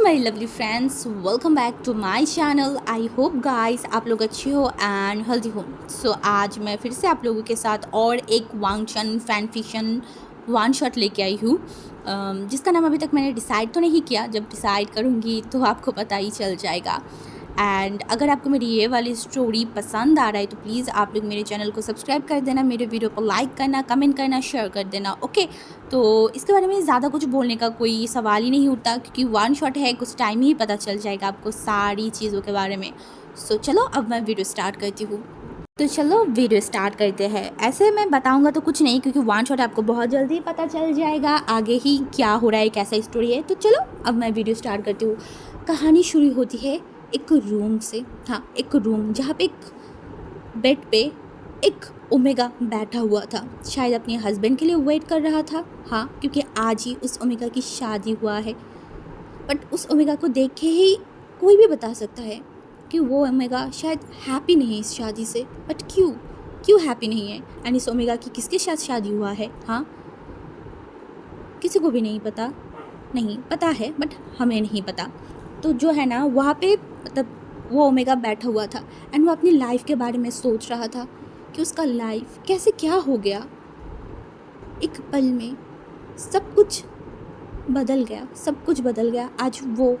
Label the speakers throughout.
Speaker 1: My lovely friends, welcome back to my channel. I hope guys आप लोग अच्छे हो एंड हेल्दी हो। सो आज मैं फिर से आप लोगों के साथ और एक वांगचन फैन फिक्शन वन शॉट लेके आई हूँ, जिसका नाम अभी तक मैंने डिसाइड तो नहीं किया। जब डिसाइड करूँगी तो आपको पता ही चल जाएगा। एंड अगर आपको मेरी ये वाली स्टोरी पसंद आ रहा है तो प्लीज़ आप लोग मेरे चैनल को सब्सक्राइब कर देना, मेरे वीडियो को लाइक करना, कमेंट करना, शेयर कर देना। ओके, तो इसके बारे में ज़्यादा कुछ बोलने का कोई सवाल ही नहीं उठता, क्योंकि वन शॉट है, कुछ टाइम ही पता चल जाएगा आपको सारी चीज़ों के बारे में। सो चलो अब मैं वीडियो स्टार्ट करती हूँ। तो चलो वीडियो स्टार्ट करते हैं। ऐसे मैं बताऊंगा तो कुछ नहीं, क्योंकि वन शॉट आपको बहुत जल्दी पता चल जाएगा आगे ही क्या हो रहा है, कैसा स्टोरी है। तो चलो अब मैं वीडियो स्टार्ट करती हूँ। कहानी शुरू होती है एक रूम से। हाँ, एक रूम जहाँ पे एक बेड पे एक ओमेगा बैठा हुआ था, शायद अपने हस्बैंड के लिए वेट कर रहा था। हाँ, क्योंकि आज ही उस ओमेगा की शादी हुआ है। बट उस ओमेगा को देख के ही कोई भी बता सकता है कि वो ओमेगा शायद हैप्पी नहीं है इस शादी से। बट क्यों क्यों हैप्पी नहीं है? एंड इस ओमेगा की किसके साथ शादी हुआ है? हाँ, किसी को भी नहीं पता। नहीं पता है बट हमें नहीं पता। तो जो है ना, वहाँ पे मतलब वो ओमेगा बैठा हुआ था एंड वो अपनी लाइफ के बारे में सोच रहा था कि उसका लाइफ कैसे क्या हो गया। एक पल में सब कुछ बदल गया, सब कुछ बदल गया। आज वो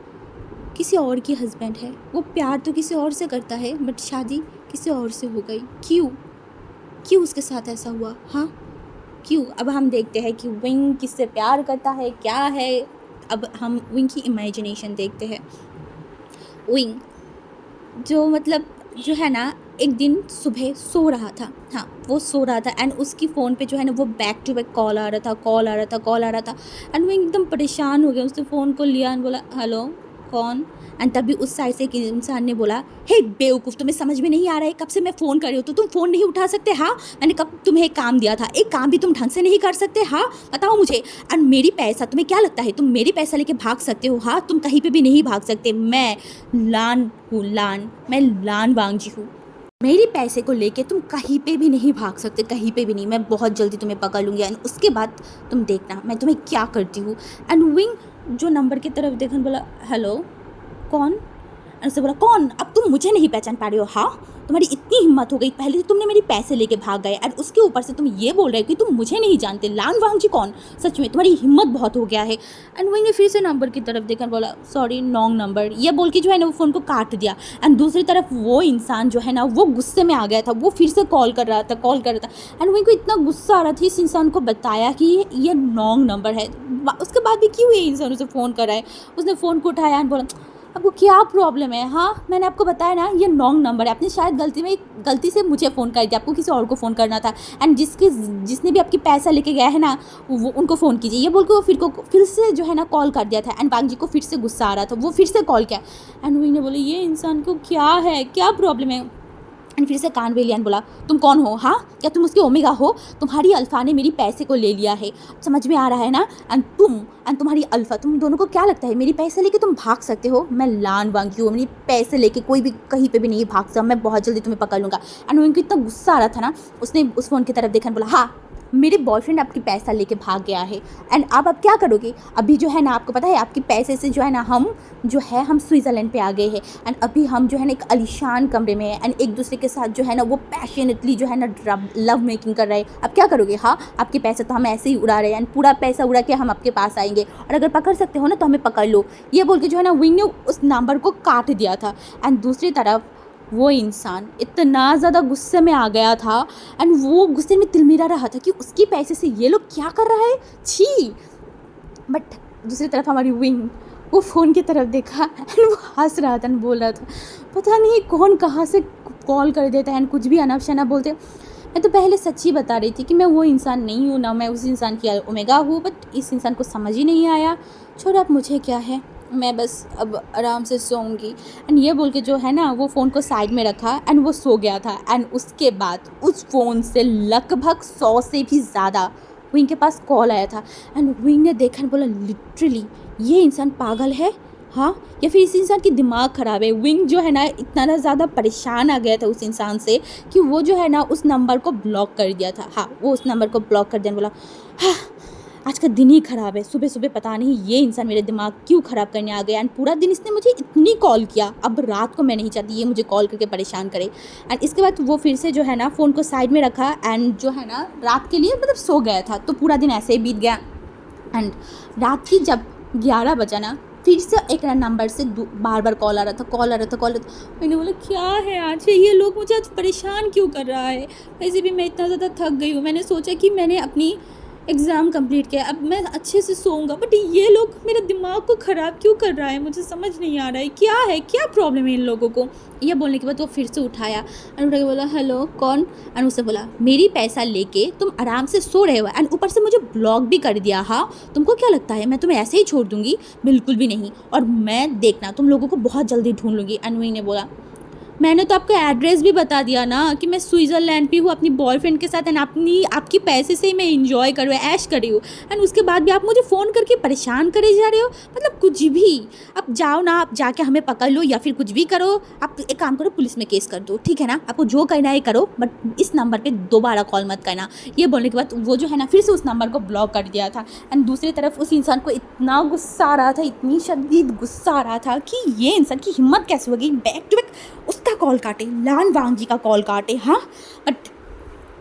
Speaker 1: किसी और की हस्बैंड है। वो प्यार तो किसी और से करता है बट शादी किसी और से हो गई। क्यों क्यों उसके साथ ऐसा हुआ? हाँ, क्यों? अब हम देखते हैं कि विंग किससे प्यार करता है, क्या है। अब हम विंग की इमेजिनेशन देखते हैं। विंग जो मतलब जो है ना, एक दिन सुबह सो रहा था। हाँ, वो सो रहा था एंड उसकी फ़ोन पे जो है ना, वो बैक टू बैक कॉल आ रहा था, कॉल आ रहा था, कॉल आ रहा था। एंड वो एकदम परेशान हो गया। उसने फ़ोन को लिया एंड बोला, हेलो, कौन? एंड तभी उस साइड से एक इंसान ने बोला, हे बेवकूफ़, तुम्हें समझ में नहीं आ रहा है? कब से मैं फ़ोन कर रही हूँ तो तुम फ़ोन नहीं उठा सकते? हाँ, मैंने कब तुम्हें एक काम दिया था, एक काम भी तुम ढंग से नहीं कर सकते? हाँ, बताओ मुझे। एंड मेरी पैसा, तुम्हें क्या लगता है तुम मेरी पैसा लेके भाग सकते हो? हाँ, तुम कहीं पे भी नहीं भाग सकते। मैं लान हूँ, लान, मैं लान वांगजी हूँ। मेरे पैसे को लेके तुम कहीं पे भी नहीं भाग सकते, कहीं पे भी नहीं। मैं बहुत जल्दी तुम्हें पकड़ लूँगी एंड उसके बाद तुम देखना मैं तुम्हें क्या करती हूँ। एंड विंग जो नंबर की तरफ देखा बोला, हेलो, कौन? एंड उससे बोला, कौन? अब तुम मुझे नहीं पहचान पा रहे हो? हाँ, तुम्हारी इतनी हिम्मत हो गई, पहले तो तुमने मेरे पैसे लेके भाग गए एंड उसके ऊपर से तुम ये बोल रहे हो कि तुम मुझे नहीं जानते। लान वांग जी कौन? सच में तुम्हारी हिम्मत बहुत हो गया है। एंड वही ने फिर से नंबर की तरफ देखा, बोला, सॉरी, रॉन्ग नंबर, ये बोल के जो है ना वो फ़ोन को काट दिया। एंड दूसरी तरफ वो इंसान जो है ना, वो गुस्से में आ गया था। वो फिर से कॉल कर रहा था। एंड वही को इतना गुस्सा आ रहा था, इस इंसान को बताया कि ये रॉन्ग नंबर है। उसके बाद भी क्यों ये इंसान उसे फ़ोन कर रहा है? उसने फ़ोन को उठाया एंड बोला, आपको क्या प्रॉब्लम है? हाँ, मैंने आपको बताया ना ये रॉन्ग नंबर है। आपने शायद गलती से मुझे फ़ोन कर दिया, आपको किसी और को फ़ोन करना था। एंड जिसने भी आपकी पैसा लेके गया है ना, वो उनको फ़ोन कीजिए। ये बोल के वो फिर से जो है ना कॉल कर दिया था। एंड बांग जी को फिर से गुस्सा आ रहा था, वो फिर से कॉल किया। एंड वही ने बोले, ये इंसान को क्या है, क्या प्रॉब्लम है? एंड फिर से कान लिया बोला, तुम कौन हो? हाँ, क्या तुम उसकी ओमेगा हो? तुम्हारी अल्फ़ा ने मेरी पैसे को ले लिया है, समझ में आ रहा है ना? एंड तुम्हारी अल्फ़ा, तुम दोनों को क्या लगता है मेरी पैसे लेके तुम भाग सकते हो? मैं लान वांगी हूँ, मेरी पैसे लेके कोई भी कहीं पे भी नहीं भाग सकता। मैं बहुत जल्दी तुम्हें पकड़ लूँगा। एंड उनको इतना गुस्सा आ रहा था ना, उसने उस फ़ोन की तरफ देखा बोला, हाँ, मेरे बॉयफ्रेंड आपकी पैसा लेके भाग गया है एंड अब आप क्या करोगे? अभी जो है ना, आपको पता है आपके पैसे से जो है ना हम स्विट्ज़रलैंड पे आ गए हैं। एंड अभी हम जो है ना एक आलीशान कमरे में है एंड एक दूसरे के साथ जो है ना वो पैशनेटली जो है ना लव मेकिंग कर रहे हैं। अब क्या करोगे? हाँ, आपके पैसे तो हम ऐसे ही उड़ा रहे हैं एंड पूरा पैसा उड़ा के हम आपके पास आएंगे, और अगर पकड़ सकते हो ना तो हमें पकड़ लो। ये बोल के जो है ना विंग ने उस नंबर को काट दिया था। एंड दूसरी तरफ वो इंसान इतना ज़्यादा गुस्से में आ गया था एंड वो गुस्से में तिलमिरा रहा था कि उसके पैसे से ये लोग क्या कर रहा है, छी। बट दूसरी तरफ हमारी विंग, वो फ़ोन की तरफ देखा एंड वो हंस रहा था एंड बोल रहा था, पता नहीं कौन कहाँ से कॉल कर देता है एंड कुछ भी अनब शनब बोलते। मैं तो पहले सच्ची बता रही थी कि मैं वो इंसान नहीं हूँ ना, मैं उस इंसान की ओमेगा हूँ, बट इस इंसान को समझ ही नहीं आया। छोड़ो, अब मुझे क्या है, मैं बस अब आराम से सोऊंगी। एंड ये बोल के जो है ना वो फ़ोन को साइड में रखा एंड वो सो गया था। एंड उसके बाद उस फ़ोन से लगभग 100 से भी ज़्यादा विंग के पास कॉल आया था। एंड विंग ने देखा बोला, लिटरली ये इंसान पागल है, हाँ, या फिर इस इंसान की दिमाग ख़राब है। विंग जो है ना इतना ना ज़्यादा परेशान आ गया था उस इंसान से कि वो जो है ना उस नंबर को ब्लॉक कर दिया था। हाँ, वो उस नंबर को ब्लॉक कर दिया, बोला, हाँ, आज का दिन ही ख़राब है, सुबह सुबह पता नहीं ये इंसान मेरे दिमाग क्यों ख़राब करने आ गया। एंड पूरा दिन इसने मुझे इतनी कॉल किया, अब रात को मैं नहीं चाहती ये मुझे कॉल करके परेशान करे। एंड इसके बाद वो फिर से जो है ना फ़ोन को साइड में रखा एंड जो है ना रात के लिए मतलब सो गया था। तो पूरा दिन ऐसे ही बीत गया। एंड रात की जब 11 बजा ना, फिर से एक नंबर से बार बार कॉल आ रहा था। मैंने बोला क्या है आज ये लोग मुझे आज परेशान क्यों कर रहा है। वैसे भी मैं इतना ज़्यादा थक गई हूँ। मैंने सोचा कि मैंने अपनी एग्ज़ाम कंप्लीट किया, अब मैं अच्छे से सोऊंगा, बट ये लोग मेरे दिमाग को ख़राब क्यों कर रहा है, मुझे समझ नहीं आ रहा है क्या प्रॉब्लम है इन लोगों को। यह बोलने के बाद वो फिर से उठाया एंड उठा के बोला हेलो कौन। एंड उससे बोला मेरी पैसा लेके तुम आराम से सो रहे हो एंड ऊपर से मुझे ब्लॉक भी कर दिया। हाँ तुमको क्या लगता है मैं तुम्हें ऐसे ही छोड़ दूँगी? बिल्कुल भी नहीं, और मैं देखना तुम लोगों को बहुत जल्दी ढूंढ लूँगी। एंड वही ने बोला मैंने तो आपका एड्रेस भी बता दिया ना कि मैं स्विट्ज़रलैंड पे हूँ अपनी बॉयफ्रेंड के साथ एंड आपकी पैसे से ही मैं इंजॉय कर रही हूँ, ऐश कर रही हूँ। एंड उसके बाद भी आप मुझे फ़ोन करके परेशान करे जा रहे हो, मतलब कुछ भी। अब जाओ ना, आप जाके हमें पकड़ लो या फिर कुछ भी करो। आप एक काम करो, पुलिस में केस कर दो, ठीक है ना? आपको जो करना है करो, बट इस नंबर पर दोबारा कॉल मत करना। ये बोलने के बाद वो जो है ना फिर से उस नंबर को ब्लॉक कर दिया था। एंड दूसरी तरफ उस इंसान को इतना गुस्सा आ रहा था, इतनी शदीद गुस्सा आ रहा था कि ये इंसान की हिम्मत कैसे होगी बैक टू बैक उसका कॉल काटे, लान वांग जी का कॉल काटे। हाँ बट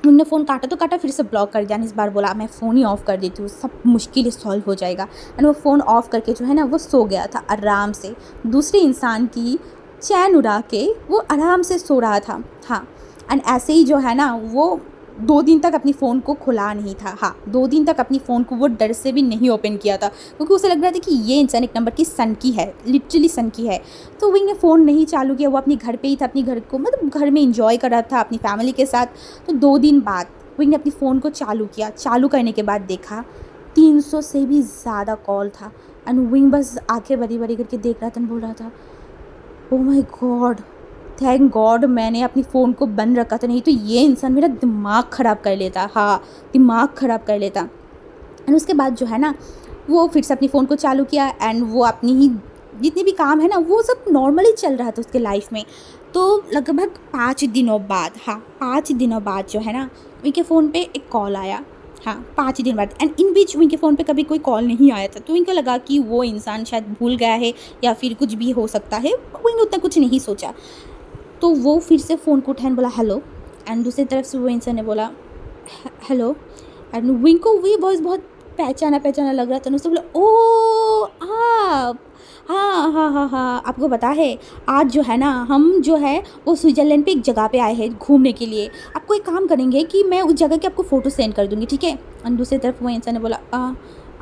Speaker 1: उन्होंने फ़ोन काटा तो काटा, फिर से ब्लॉक कर दिया। इस बार बोला मैं फ़ोन ही ऑफ़ कर देती हूँ, सब मुश्किल सॉल्व हो जाएगा। एंड वो फ़ोन ऑफ़ करके जो है ना वो सो गया था आराम से, दूसरे इंसान की चैन उड़ा के वो आराम से सो रहा था। हाँ एंड ऐसे ही जो है ना वो 2 दिन तक अपनी फ़ोन को खुला नहीं था। हाँ 2 दिन तक अपनी फ़ोन को वो डर से भी नहीं ओपन किया था, क्योंकि उसे लग रहा था कि ये इंसान एक नंबर की सनकी है, लिटरली सनकी है। तो वही ने फ़ोन नहीं चालू किया, वो अपने घर पे ही था, अपनी घर को मतलब घर में इंजॉय कर रहा था अपनी फैमिली के साथ। तो 2 दिन बाद वही ने अपनी फ़ोन को चालू किया, चालू करने के बाद देखा 300 से भी ज़्यादा कॉल था। एंड विंग बस आंखें बड़ी बड़ी करके देख रहा था, बोल रहा था oh my God, thank God मैंने अपनी फ़ोन को बंद रखा था, नहीं तो ये इंसान मेरा दिमाग ख़राब कर लेता। हाँ दिमाग ख़राब कर लेता। एंड उसके बाद जो है ना वो फिर से अपनी फ़ोन को चालू किया एंड वो अपनी ही जितने भी काम है ना वो सब नॉर्मली चल रहा था उसके लाइफ में। तो लगभग 5 दिनों बाद, हाँ 5 दिनों बाद जो है ना उनके फ़ोन पे एक कॉल आया। हाँ 5 दिन बाद। एंड इन बीच उनके फ़ोन पे कभी कोई कॉल नहीं आया था, तो इनको लगा कि वो इंसान शायद भूल गया है या फिर कुछ भी हो सकता है, वो इन्होंने उतना कुछ नहीं सोचा। तो वो फिर से फ़ोन को उठाया बोला हेलो। एंड दूसरी तरफ से वो इंसान ने बोला हेलो। एंड विंग को वही वॉइस बहुत पहचाना पहचाना लग रहा था। उसने बोला ओ आप, हाँ हाँ हाँ हाँ आपको पता है आज जो है ना हम जो है वो स्विट्ज़रलैंड पे एक जगह पे आए हैं घूमने के लिए। आपको एक काम करेंगे कि मैं उस जगह की आपको फ़ोटो सेंड कर दूँगी, ठीक है? एंड दूसरी तरफ वो इंसान ने बोला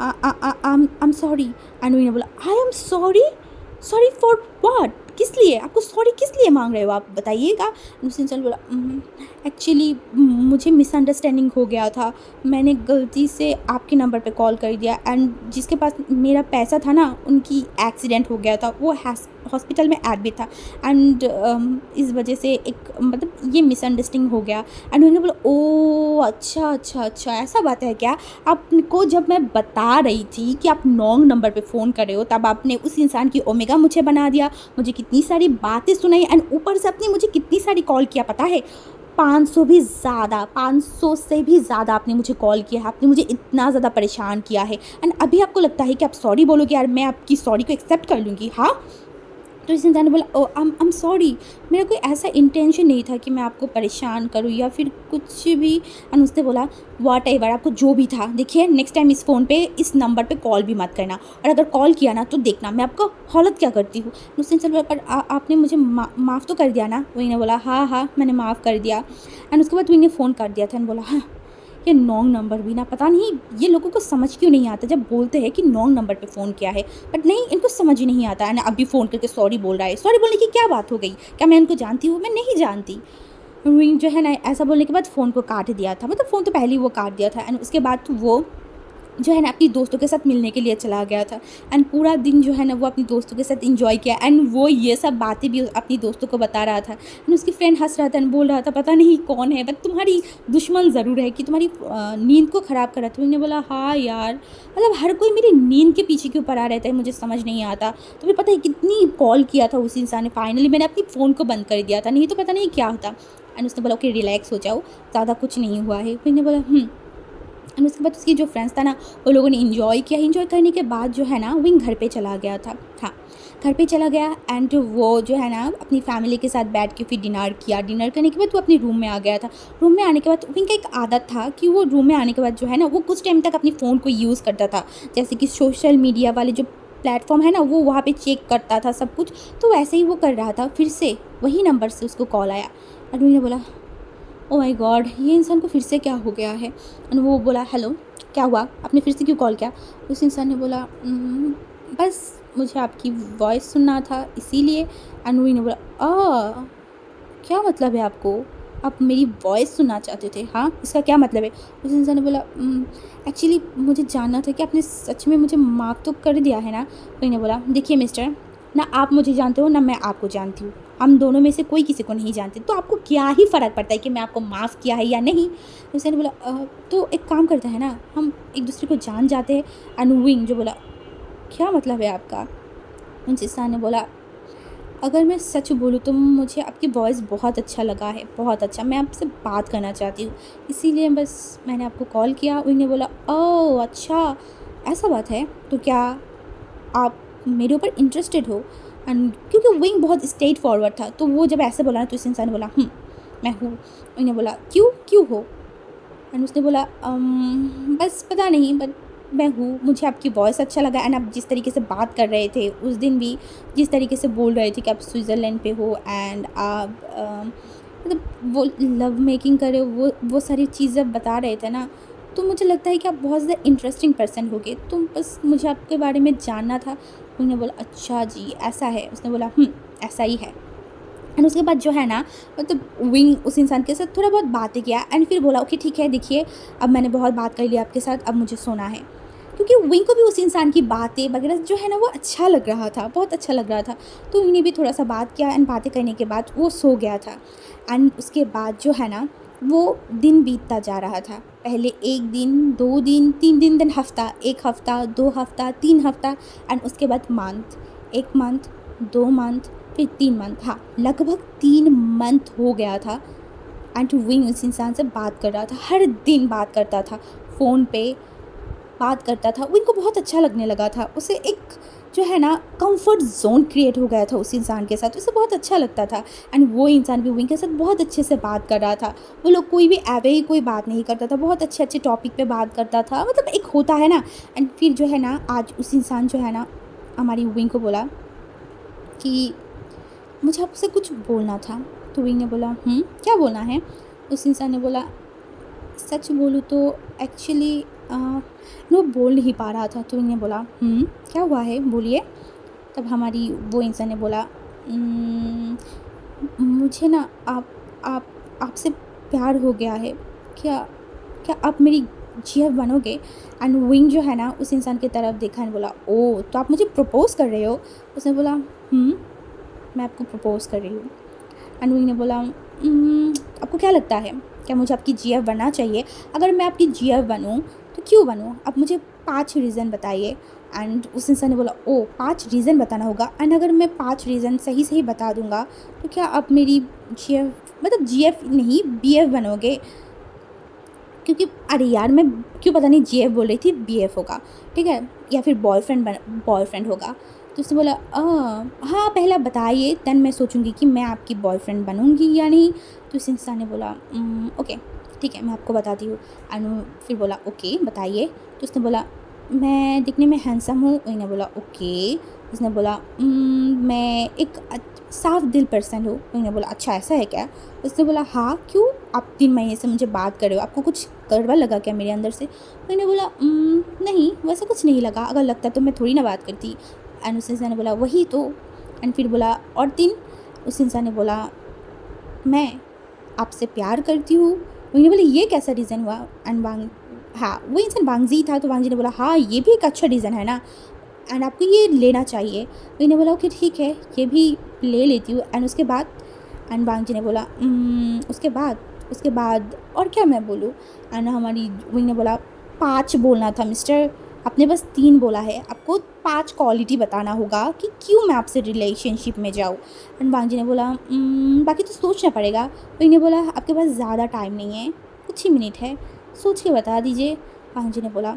Speaker 1: आई एम सॉरी। एंड उन्होंने बोला I am sorry, sorry for what, किस लिए आपको सॉरी किस लिए मांग रहे हो आप बताइएगा। दूसरे इंसान बोला एक्चुअली मुझे मिसअंडरस्टैंडिंग हो गया था, मैंने गलती से आपके नंबर पे कॉल कर दिया एंड जिसके पास मेरा पैसा था ना उनकी एक्सीडेंट हो गया था, वो हॉस्पिटल में एडमिट था एंड इस वजह से एक मतलब ये मिसअंडरस्टैंडिंग हो गया। एंड उन्होंने बोला ओ अच्छा अच्छा अच्छा ऐसा बात है क्या? आपको जब मैं बता रही थी कि आप रॉन्ग नंबर पे फ़ोन कर रहे हो तब आपने उस इंसान की ओमेगा मुझे बना दिया, मुझे कितनी सारी बातें सुनाई एंड ऊपर से आपने मुझे कितनी सारी कॉल किया पता है? 500 भी ज़्यादा, 500 से भी ज़्यादा आपने मुझे कॉल किया है, आपने मुझे इतना ज़्यादा परेशान किया है एंड अभी आपको लगता है कि आप सॉरी बोलोगे यार मैं आपकी सॉरी को एक्सेप्ट कर लूँगी। हाँ तो इस इंसान ने बोला ओ आई एम सॉरी, मेरा कोई ऐसा इंटेंशन नहीं था कि मैं आपको परेशान करूँ या फिर कुछ भी। एंड उसने बोला व्हाट एवर आपको जो भी था, देखिए नेक्स्ट टाइम इस फ़ोन पे इस नंबर पे कॉल भी मत करना और अगर कॉल किया ना तो देखना मैं आपको हालत क्या करती हूँ। उसने बोला पर आपने मुझे माफ़ तो कर दिया ना? वही ने बोला हाँ हाँ मैंने माफ़ कर दिया। एंड उसके बाद वही ने फ़ोन कर दिया था एंड बोला हाँ ये नॉन्ग नंबर भी ना पता नहीं ये लोगों को समझ क्यों नहीं आता जब बोलते हैं कि नॉन्ग नंबर पे फ़ोन किया है, बट नहीं इनको समझ ही नहीं आता है ना। अभी फ़ोन करके सॉरी बोल रहा है, सॉरी बोलने की क्या बात हो गई? क्या मैं इनको जानती हूँ? मैं नहीं जानती। विंग जो है ना ऐसा बोलने के बाद फ़ोन को काट दिया था, मतलब फ़ोन तो पहले ही वो काट दिया था एंड उसके बाद वो जो है ना अपनी दोस्तों के साथ मिलने के लिए चला गया था एंड पूरा दिन जो है ना वो अपनी दोस्तों के साथ इंजॉय किया एंड वो ये सब बातें भी अपनी दोस्तों को बता रहा था एंड उसकी फ्रेंड हंस रहा था एंड बोल रहा था पता नहीं कौन है बट तुम्हारी दुश्मन ज़रूर है कि तुम्हारी नींद को ख़राब करा। तो मैंने बोला हाँ यार मतलब हर कोई मेरी नींद के पीछे क्यों पड़ा रहता है मुझे समझ नहीं आता। तो फिर पता है कितनी कॉल किया था उस इंसान ने, फाइनली मैंने अपनी फ़ोन को बंद कर दिया था, नहीं तो पता नहीं क्या होता। एंड उसने बोला ओके रिलैक्स हो जाओ, ज़्यादा कुछ नहीं हुआ है। मैंने बोला एंड उसके बाद उसकी जो फ्रेंड्स था ना, वो लोगों ने इन्जॉय किया। इन्जॉय करने के बाद जो है ना, विंग घर पे चला गया था। हाँ, घर पे चला गया एंड वो जो है ना, अपनी फैमिली के साथ बैठ के फिर डिनर किया। डिनर करने के बाद वो अपने रूम में आ गया था। रूम में आने के बाद विंग का एक आदत था कि वो रूम में आने के बाद जो है ना, वो कुछ टाइम तक अपनी फ़ोन को यूज़ करता था। जैसे कि सोशल मीडिया वाले जो प्लेटफॉर्म है ना, वो वहाँ पे चेक करता था सब कुछ। तो वैसे ही वो कर रहा था, फिर से वही नंबर से उसको कॉल आया। एंड विंग ने बोला, ओ माय गॉड, ये इंसान को फिर से क्या हो गया है। एंड वो बोला, हेलो, क्या हुआ, आपने फिर से क्यों कॉल किया। उस इंसान ने बोला, बस मुझे आपकी वॉइस सुनना था इसीलिए। एंड वो ने बोला, क्या मतलब है आपको, आप मेरी वॉइस सुनना चाहते थे, हाँ इसका क्या मतलब है। उस इंसान ने बोला, एक्चुअली मुझे जानना था कि आपने सच में मुझे माफ़ तो कर दिया है ना। वही ने बोला, देखिए मिस्टर, ना आप मुझे जानते हो ना मैं आपको जानती हूँ, हम दोनों में से कोई किसी को नहीं जानते, तो आपको क्या ही फ़र्क पड़ता है कि मैं आपको माफ़ किया है या नहीं। उसने बोला, तो एक काम करते हैं ना, हम एक दूसरे को जान जाते हैं। अनविंग जो बोला, क्या मतलब है आपका। उन इंसान ने बोला, अगर मैं सच बोलूँ तो मुझे आपकी वॉइस बहुत अच्छा लगा है, बहुत अच्छा, मैं आपसे बात करना चाहती हूँ, इसीलिए बस मैंने आपको कॉल किया। उन्होंने बोला, ओह अच्छा, ऐसा बात है, तो क्या आप मेरे ऊपर इंटरेस्टेड हो। एंड क्योंकि विंग बहुत स्ट्रेट फॉरवर्ड था, तो वो जब ऐसे बोला ना, तो इस इंसान ने बोला, मैं हूँ। उन्होंने बोला, क्यों क्यों हो। एंड उसने बोला, बस पता नहीं, बट मैं हूँ, मुझे आपकी वॉइस अच्छा लगा। एंड आप जिस तरीके से बात कर रहे थे उस दिन भी, जिस तरीके से बोल रहे थे कि आप स्विट्ज़रलैंड पे हो एंड आप मतलब वो लव मेकिंग कर रहे हो, वो सारी चीज़ें बता रहे थे ना, तो मुझे लगता है कि आप बहुत ज़्यादा इंटरेस्टिंग पर्सन होगे, तो बस मुझे आपके बारे में जानना था। उन्होंने बोला, अच्छा जी ऐसा है। उसने बोला, ऐसा ही है। एंड उसके बाद जो है ना, मतलब विंग उस इंसान के साथ थोड़ा बहुत बातें किया एंड फिर बोला, ओके ठीक है, देखिए अब मैंने बहुत बात कर ली आपके साथ, अब मुझे सोना है। क्योंकि विंग को भी उस इंसान की बातें वगैरह जो है ना, वो अच्छा लग रहा था, बहुत अच्छा लग रहा था। तो विंग ने भी थोड़ा सा बात किया एंड बातें करने के बाद वो सो गया था। एंड उसके बाद जो है ना, वो दिन बीतता जा रहा था। पहले 1 दिन, 2 दिन, 3 दिन, देन हफ्ता, 1 हफ्ता, 2 हफ्ता, 3 हफ्ता एंड उसके बाद मंथ, 1 मंथ, 2 मंथ, फिर 3 मंथ। हाँ, लगभग 3 मंथ हो गया था। एंड विंग उस इंसान से बात कर रहा था, हर दिन बात करता था, फ़ोन पे बात करता था। विंग को बहुत अच्छा लगने लगा था, उसे एक जो है ना, कंफर्ट जोन क्रिएट हो गया था उस इंसान के साथ, उसे बहुत अच्छा लगता था। एंड वो इंसान भी विंग के साथ बहुत अच्छे से बात कर रहा था। वो लोग कोई भी ऐवे ही कोई बात नहीं करता था, बहुत अच्छे अच्छे टॉपिक पे बात करता था, मतलब एक होता है ना। एंड फिर जो है ना, आज उस इंसान जो है ना, हमारी विंग को बोला कि मुझे आपसे कुछ बोलना था। तो विंग ने बोला, क्या बोलना है। उस इंसान ने बोला, सच बोलूँ तो एक्चुअली वो बोल नहीं पा रहा था। तो विंग ने बोला, क्या हुआ है, बोलिए। तब हमारी वो इंसान ने बोला, "उम्म, मुझे ना आप आपसे प्यार हो गया है, क्या क्या आप मेरी जीएफ बनोगे। एंड विंग जो है ना, उस इंसान की तरफ देखा एंड बोला, ओह तो आप मुझे प्रपोज़ कर रहे हो। उसने बोला, मैं आपको प्रपोज़ कर रही हूँ। एंड विंग ने बोला, आपको क्या लगता है, क्या मुझे आपकी जीएफ बनना चाहिए। अगर मैं आपकी जीएफ बनूँ तो क्यों बनूँ, आप मुझे 5 रीज़न बताइए। एंड उस इंसान ने बोला, ओह 5 रीज़न बताना होगा, एंड अगर मैं 5 रीज़न सही सही बता दूंगा तो क्या आप मेरी जीएफ, मतलब जीएफ नहीं बीएफ बनोगे। क्योंकि अरे यार, मैं क्यों पता नहीं जीएफ बोल रही थी, बीएफ होगा, ठीक है, या फिर बॉयफ्रेंड होगा। तो उसने बोला, हाँ पहले आप बताइए, देन मैं सोचूंगी कि मैं आपकी बॉयफ्रेंड बनूंगी या नहीं। तो उस इंसान ने बोला, ओके ठीक है, मैं आपको बताती हूँ। अनु फिर बोला, ओके बताइए। तो उसने बोला, मैं दिखने में हैंडसम हूँ। उसने बोला, ओके। उसने बोला, मैं एक साफ दिल पर्सन हूँ। उसने बोला, अच्छा ऐसा है क्या। उसने बोला, हाँ क्यों, आप 3 महीने से मुझे बात कर रहे हो, आपको कुछ गड़बड़ लगा क्या मेरे अंदर से। मैंने बोला, नहीं वैसा कुछ नहीं लगा, अगर लगता तो मैं थोड़ी ना बात करती। एंड उस इंसान ने बोला, वही तो। एंड फिर बोला, और 3। उस इंसान ने बोला, मैं आपसे प्यार करती हूँ। मैंने बोला, ये कैसा रीज़न हुआ। एंड हाँ वो इंसान वांगजी था, तो वांगजी ने बोला, हाँ ये भी एक अच्छा रीज़न है ना, एंड आपको ये लेना चाहिए। मैंने बोला, ओके ठीक है, ये भी ले लेती हूँ। एंड उसके बाद एंड बांग जी ने बोला, उसके बाद और क्या मैं बोलूँ। एंड हमारी विंग ने बोला, 5 बोलना था मिस्टर, आपने बस 3 बोला है, आपको 5 क्वालिटी बताना होगा कि क्यों मैं आपसे रिलेशनशिप में जाऊँ। एंड बांग जी ने बोला, बाकी तो सोचना पड़ेगा। विंग ने बोला, आपके पास ज़्यादा टाइम नहीं है, कुछ ही मिनट है, सोच के बता दीजिए। वांग जी ने बोला,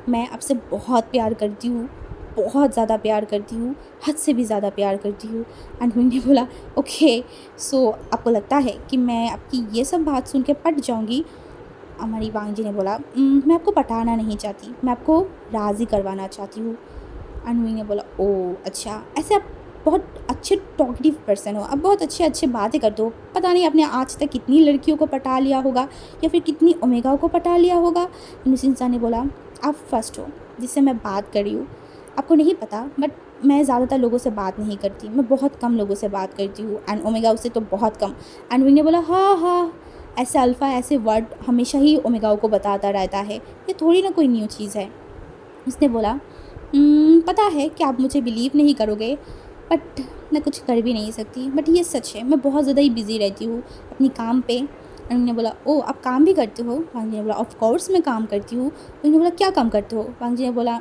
Speaker 1: मैं आपसे बहुत प्यार करती हूँ, बहुत ज़्यादा प्यार करती हूँ, हद से भी ज़्यादा प्यार करती हूँ। एंड विंग ने बोला, ओके, सो आपको लगता है कि मैं आपकी ये सब बात सुन के पट जाऊँगी? हमारी वांग जी ने बोला, मैं आपको पटाना नहीं चाहती, मैं आपको राज़ी करवाना चाहती हूँ। अनवी ने बोला, ओह अच्छा, ऐसे आप बहुत अच्छे टॉकटिव पर्सन हो, आप बहुत अच्छे अच्छे बातें करते हो, पता नहीं आपने आज तक कितनी लड़कियों को पटा लिया होगा या फिर कितनी ओमेगाओं को पटा लिया होगा। उस इंसान ने बोला, आप फर्स्ट हो जिससे मैं बात कर रही हूँ, आपको नहीं पता बट मैं ज़्यादातर लोगों से बात नहीं करती, मैं बहुत कम लोगों से बात करती हूँ एंड ओमेगा उससे तो बहुत कम। अनवी ने बोला, हाँ हाँ, ऐसे अल्फ़ा ऐसे वर्ड हमेशा ही ओमेगाओं को बताता रहता है, ये थोड़ी ना कोई न्यू चीज़ है। उसने बोला, पता है कि आप मुझे बिलीव नहीं करोगे बट मैं कुछ कर भी नहीं सकती, बट ये सच है, मैं बहुत ज़्यादा ही बिज़ी रहती हूँ अपनी काम पे। उन्होंने बोला, ओह आप काम भी करते हो? वांग जी ने बोला, ऑफ कोर्स मैं काम करती हूँ। उन्होंने बोला, क्या काम करते हो? वांग जी ने बोला,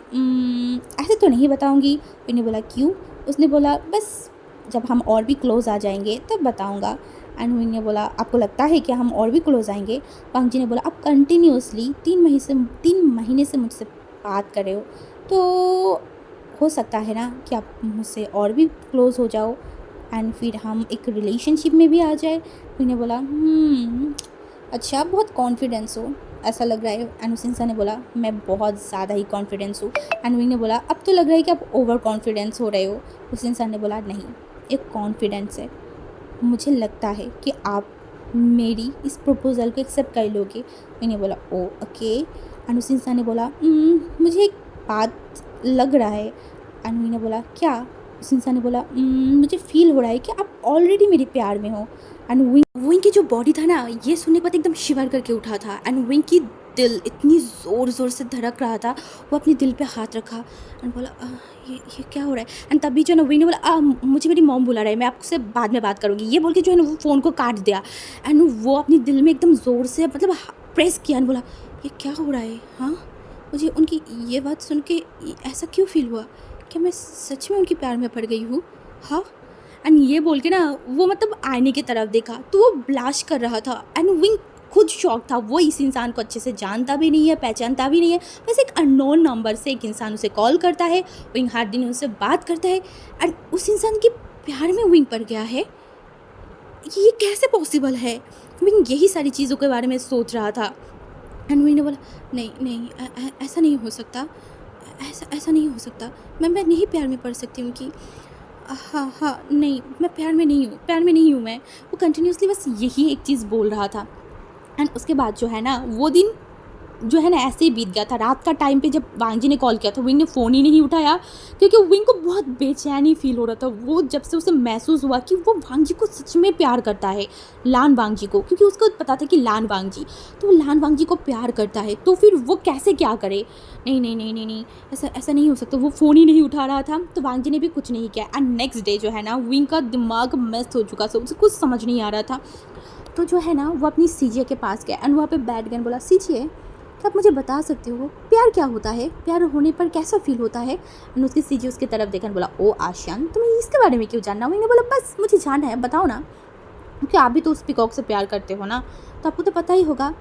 Speaker 1: ऐसे तो नहीं बताऊँगी। उन्होंने बोला, क्यों? उसने बोला, बस जब हम और भी क्लोज़ आ जाएंगे तब बताऊँगा। एंड हुई ने बोला, आपको लगता है कि हम और भी क्लोज़ आएंगे? वांग जी ने बोला, आप कंटिन्यूसली 3 महीने से मुझसे बात कर रहे हो, तो हो सकता है ना कि आप मुझसे और भी क्लोज़ हो जाओ एंड फिर हम एक रिलेशनशिप में भी आ जाए। उन्होंने बोला, अच्छा, आप बहुत कॉन्फिडेंस हो ऐसा लग रहा है। एंड उस इंसान ने बोला, मैं बहुत ज़्यादा ही कॉन्फिडेंस हूँ। एंड उन्होंने बोला, अब तो लग रहा है कि आप ओवर कॉन्फिडेंस हो रहे हो। उस इंसान ने बोला, नहीं, एक कॉन्फिडेंस है, मुझे लगता है कि आप मेरी इस प्रपोज़ल को एक्सेप्ट कर लोगे। मैंने बोला, ओ ओके। एंड उस इंसान ने बोला, मुझे एक बात लग रहा है। एंड मैंने बोला, क्या? उस इंसान ने बोला, मुझे फ़ील हो रहा है कि आप ऑलरेडी मेरे प्यार में हो। एंड विंग की जो बॉडी था ना, ये सुनने पर एकदम शिवर करके उठा था। एंड विंग की दिल इतनी ज़ोर ज़ोर से धड़क रहा था, वो अपने दिल पे हाथ रखा एंड बोला, ये क्या हो रहा है? एंड तभी जो है ना विंग ने बोला, मुझे मेरी मॉम बुला रहा है, मैं आपसे बाद में बात करूँगी। ये बोल के जो है ना वो फ़ोन को काट दिया। एंड वो अपने दिल में एकदम ज़ोर से मतलब प्रेस किया एंड बोला, ये क्या हो रहा है? हाँ, मुझे उनकी ये बात सुन के ऐसा क्यों फ़ील हुआ? क्या मैं सच में उनके प्यार में पड़ गई हूँ? हाँ। एंड ये बोल के ना वो मतलब आईने की तरफ देखा तो वो ब्लाश कर रहा था। एंड विंग खुद शॉक था, वो इस इंसान को अच्छे से जानता भी नहीं है, पहचानता भी नहीं है, बस एक अननोन नंबर से एक इंसान उसे कॉल करता है, विंग हर दिन उससे बात करता है एंड उस इंसान के प्यार में विंग पड़ गया है। ये कैसे पॉसिबल है? विंग यही सारी चीज़ों के बारे में सोच रहा था। एंड विंग ने बोला, नहीं नहीं, ऐसा नहीं हो सकता, ऐसा ऐसा नहीं हो सकता, मैं नहीं प्यार में पड़ सकती हूँ कि हाँ हाँ, नहीं, मैं प्यार में नहीं हूँ, प्यार में नहीं हूँ मैं। वो कंटिन्यूसली बस यही एक चीज़ बोल रहा था। एंड उसके बाद जो है ना वो दिन जो है ना ऐसे ही बीत गया था। रात का टाइम पे जब वांग जी ने कॉल किया था, विंग ने फ़ोन ही नहीं उठाया क्योंकि विंग को बहुत बेचैनी फ़ील हो रहा था। वो जब से उसे महसूस हुआ कि वो वांग जी को सच में प्यार करता है, लान वांग जी को, क्योंकि उसको पता था कि लान वांग जी, तो वो लान वांग जी को प्यार करता है, तो फिर वो कैसे क्या करे? नहीं नहीं नहीं नहीं नहीं, ऐसा ऐसा नहीं हो सकता। वो फ़ोन ही नहीं उठा रहा था, तो वांग जी ने भी कुछ नहीं किया। एंड नेक्स्ट डे जो है ना विंग का दिमाग मेस हो चुका था, उसे कुछ समझ नहीं आ रहा था। तो जो है ना वो अपनी सीजे के पास गया एंड वहाँ पे बैठ गया, बोला, सीजे, क्या आप मुझे बता सकते हो प्यार क्या होता है? प्यार होने पर कैसा फील होता है? एंड उसकी सीजे उसकी तरफ देखकर बोला, ओ आशियान, तुम्हें इसके बारे में क्यों जानना? मैंने बोला, बस मुझे जानना है, बताओ ना, क्योंकि आप भी तो उस पिकॉक से प्यार करते हो ना, तो आपको तो पता ही होगा।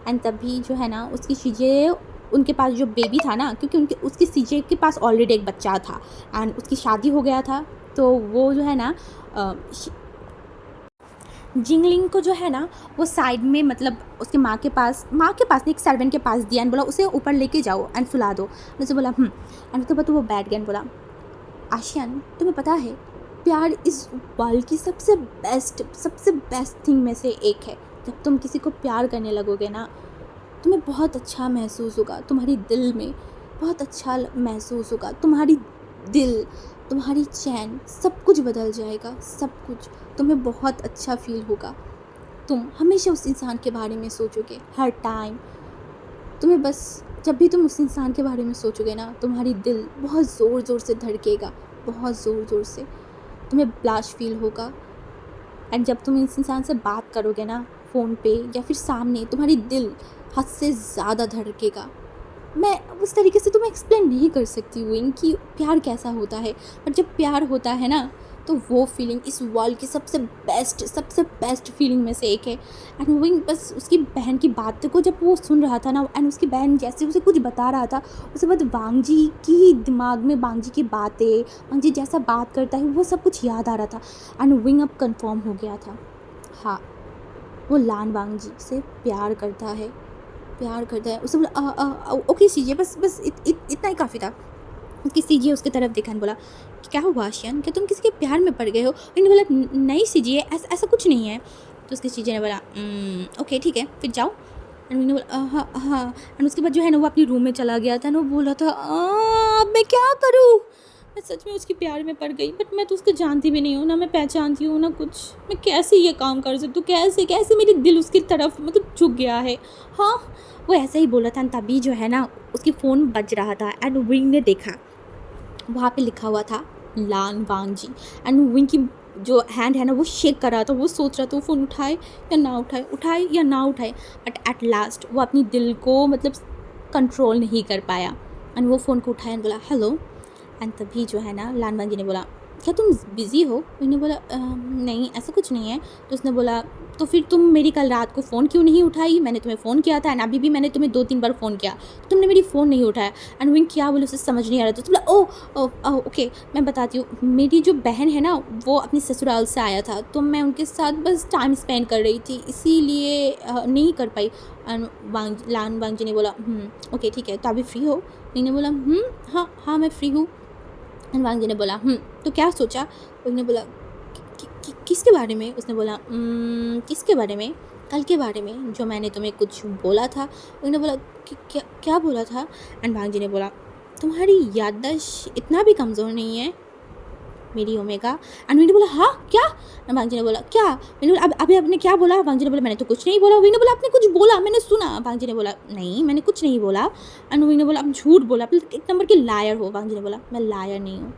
Speaker 1: एंड तभी जो है ना उसकी सीजे, उनके पास जो बेबी था ना, क्योंकि उनके उसकी सीजे के पास ऑलरेडी एक बच्चा था एंड उसकी शादी हो गया था, तो वो जो है ना जिंगलिंग को जो है ना वो साइड में मतलब उसके माँ के पास नहीं, एक सर्वेंट के पास दिया एंड बोला, उसे ऊपर लेके जाओ एंड सुला दो। उसे बोला एंड उसके बाद तो वो बैठ गया एंड बोला, आशियान, तुम्हें पता है प्यार इस वर्ल्ड की सबसे बेस्ट थिंग में से एक है। जब तुम किसी को प्यार करने लगोगे ना, तुम्हें बहुत अच्छा महसूस होगा, तुम्हारी दिल में बहुत अच्छा महसूस होगा, तुम्हारी दिल, तुम्हारी चैन, सब कुछ बदल जाएगा, सब कुछ, तुम्हें बहुत अच्छा फील होगा। तुम हमेशा उस इंसान के बारे में सोचोगे हर टाइम। तुम्हें बस जब भी तुम उस इंसान के बारे में सोचोगे ना, तुम्हारी दिल बहुत ज़ोर ज़ोर से धड़केगा, बहुत ज़ोर ज़ोर से, तुम्हें ब्लाश फील होगा। एंड जब तुम इस इंसान से बात करोगे ना फ़ोन पे या फिर सामने, तुम्हारी दिल हद से ज़्यादा धड़केगा। मैं उस तरीके से तुम्हें एक्सप्लेन नहीं कर सकती विंग कि प्यार कैसा होता है, पर जब प्यार होता है ना तो वो फीलिंग इस वर्ल्ड की सबसे बेस्ट फीलिंग में से एक है। एंड विंग बस उसकी बहन की बातों को जब वो सुन रहा था ना, एंड उसकी बहन जैसे उसे कुछ बता रहा था, उसके बाद वांग जी की दिमाग में वांग जी की बातें, वांग जी जैसा बात करता है वो सब कुछ याद आ रहा था। एंड विंग अब कंफर्म हो गया था, हाँ वो लान वांग जी से प्यार करता है, प्यार करता है। उसने बोला ओके सीजिए, बस बस इतना ही काफ़ी था। उसकी सीजिए उसकी तरफ देखा और बोला कि क्या हुआ आशियान, क्या तुम किसी के प्यार में पड़ गए हो? मैंने बोला नहीं सीजिए, ऐसा कुछ नहीं है। तो उसकी सीजिए ने बोला ओके ठीक है फिर जाओ। एंड मैंने बोला हाँ हाँ। एंड उसके बाद जो है ना वो अपनी रूम में चला गया था ना, वो बोल रहा था अब मैं क्या करूँ, मैं सच में उसके प्यार में पड़ गई, बट मैं तो उसको जानती भी नहीं हूँ ना, मैं पहचानती हूँ ना कुछ, मैं कैसे ये काम कर सकती हूँ, कैसे कैसे मेरी दिल उसकी तरफ मतलब झुक गया है। हाँ वो ऐसे ही बोला था, तभी जो है ना उसकी फ़ोन बज रहा था। एंड विंग ने देखा वहाँ पे लिखा हुआ था लान वांग जी। एंड विंग की जो हैंड है ना वो शेक कर रहा था, वो सोच रहा था वो फ़ोन उठाए या ना उठाए, उठाए या ना उठाए। बट एट लास्ट वो अपनी दिल को मतलब कंट्रोल नहीं कर पाया, एंड वो फ़ोन को उठाया एंड बोला हेलो। एंड तभी जो है ना लान वांग जी ने बोला क्या तुम बिज़ी हो? मैंने बोला नहीं ऐसा कुछ नहीं है। तो उसने बोला तो फिर तुम मेरी कल रात को फ़ोन क्यों नहीं उठाई? मैंने तुम्हें फ़ोन किया था एंड अभी भी मैंने तुम्हें 2-3 बार फ़ोन किया, तो तुमने मेरी फ़ोन नहीं उठाया। एंड विंग क्या बोले उसे समझ नहीं आ रहा था। तो बोला ओह ओके मैं बताती हूँ, मेरी जो बहन है ना वो अपनी ससुराल से आया था, तो मैं उनके साथ बस टाइम स्पेंड कर रही थी, इसीलिए नहीं कर पाई। एंड लान वांग जी ने बोला ओके ठीक है तो अभी फ्री हो? मैंने बोला हाँ हाँ मैं फ्री हूँ। एंड वांग जी ने बोला तो क्या सोचा? उसने बोला किसके बारे में? उसने बोला किसके बारे में? कल के बारे में जो मैंने तुम्हें कुछ बोला था। उसने बोला क्या क्या बोला था? एंड वांग जी ने बोला तुम्हारी याददाश्त इतना भी कमज़ोर नहीं है मेरी ओमेगा। एंड मैंने बोला हाँ क्या? एंड वांग जी ने बोला क्या? मैंने बोला अभी आपने क्या बोला? वांग जी ने बोला मैंने तो कुछ नहीं बोला। विंग ने बोला आपने कुछ बोला, मैंने सुना। वांग जी ने बोला नहीं मैंने कुछ नहीं बोला। एंड विंग ने बोला आप झूठ बोला, आप एक नंबर के लायर हो। वांग जी ने बोला मैं लायर नहीं हूँ।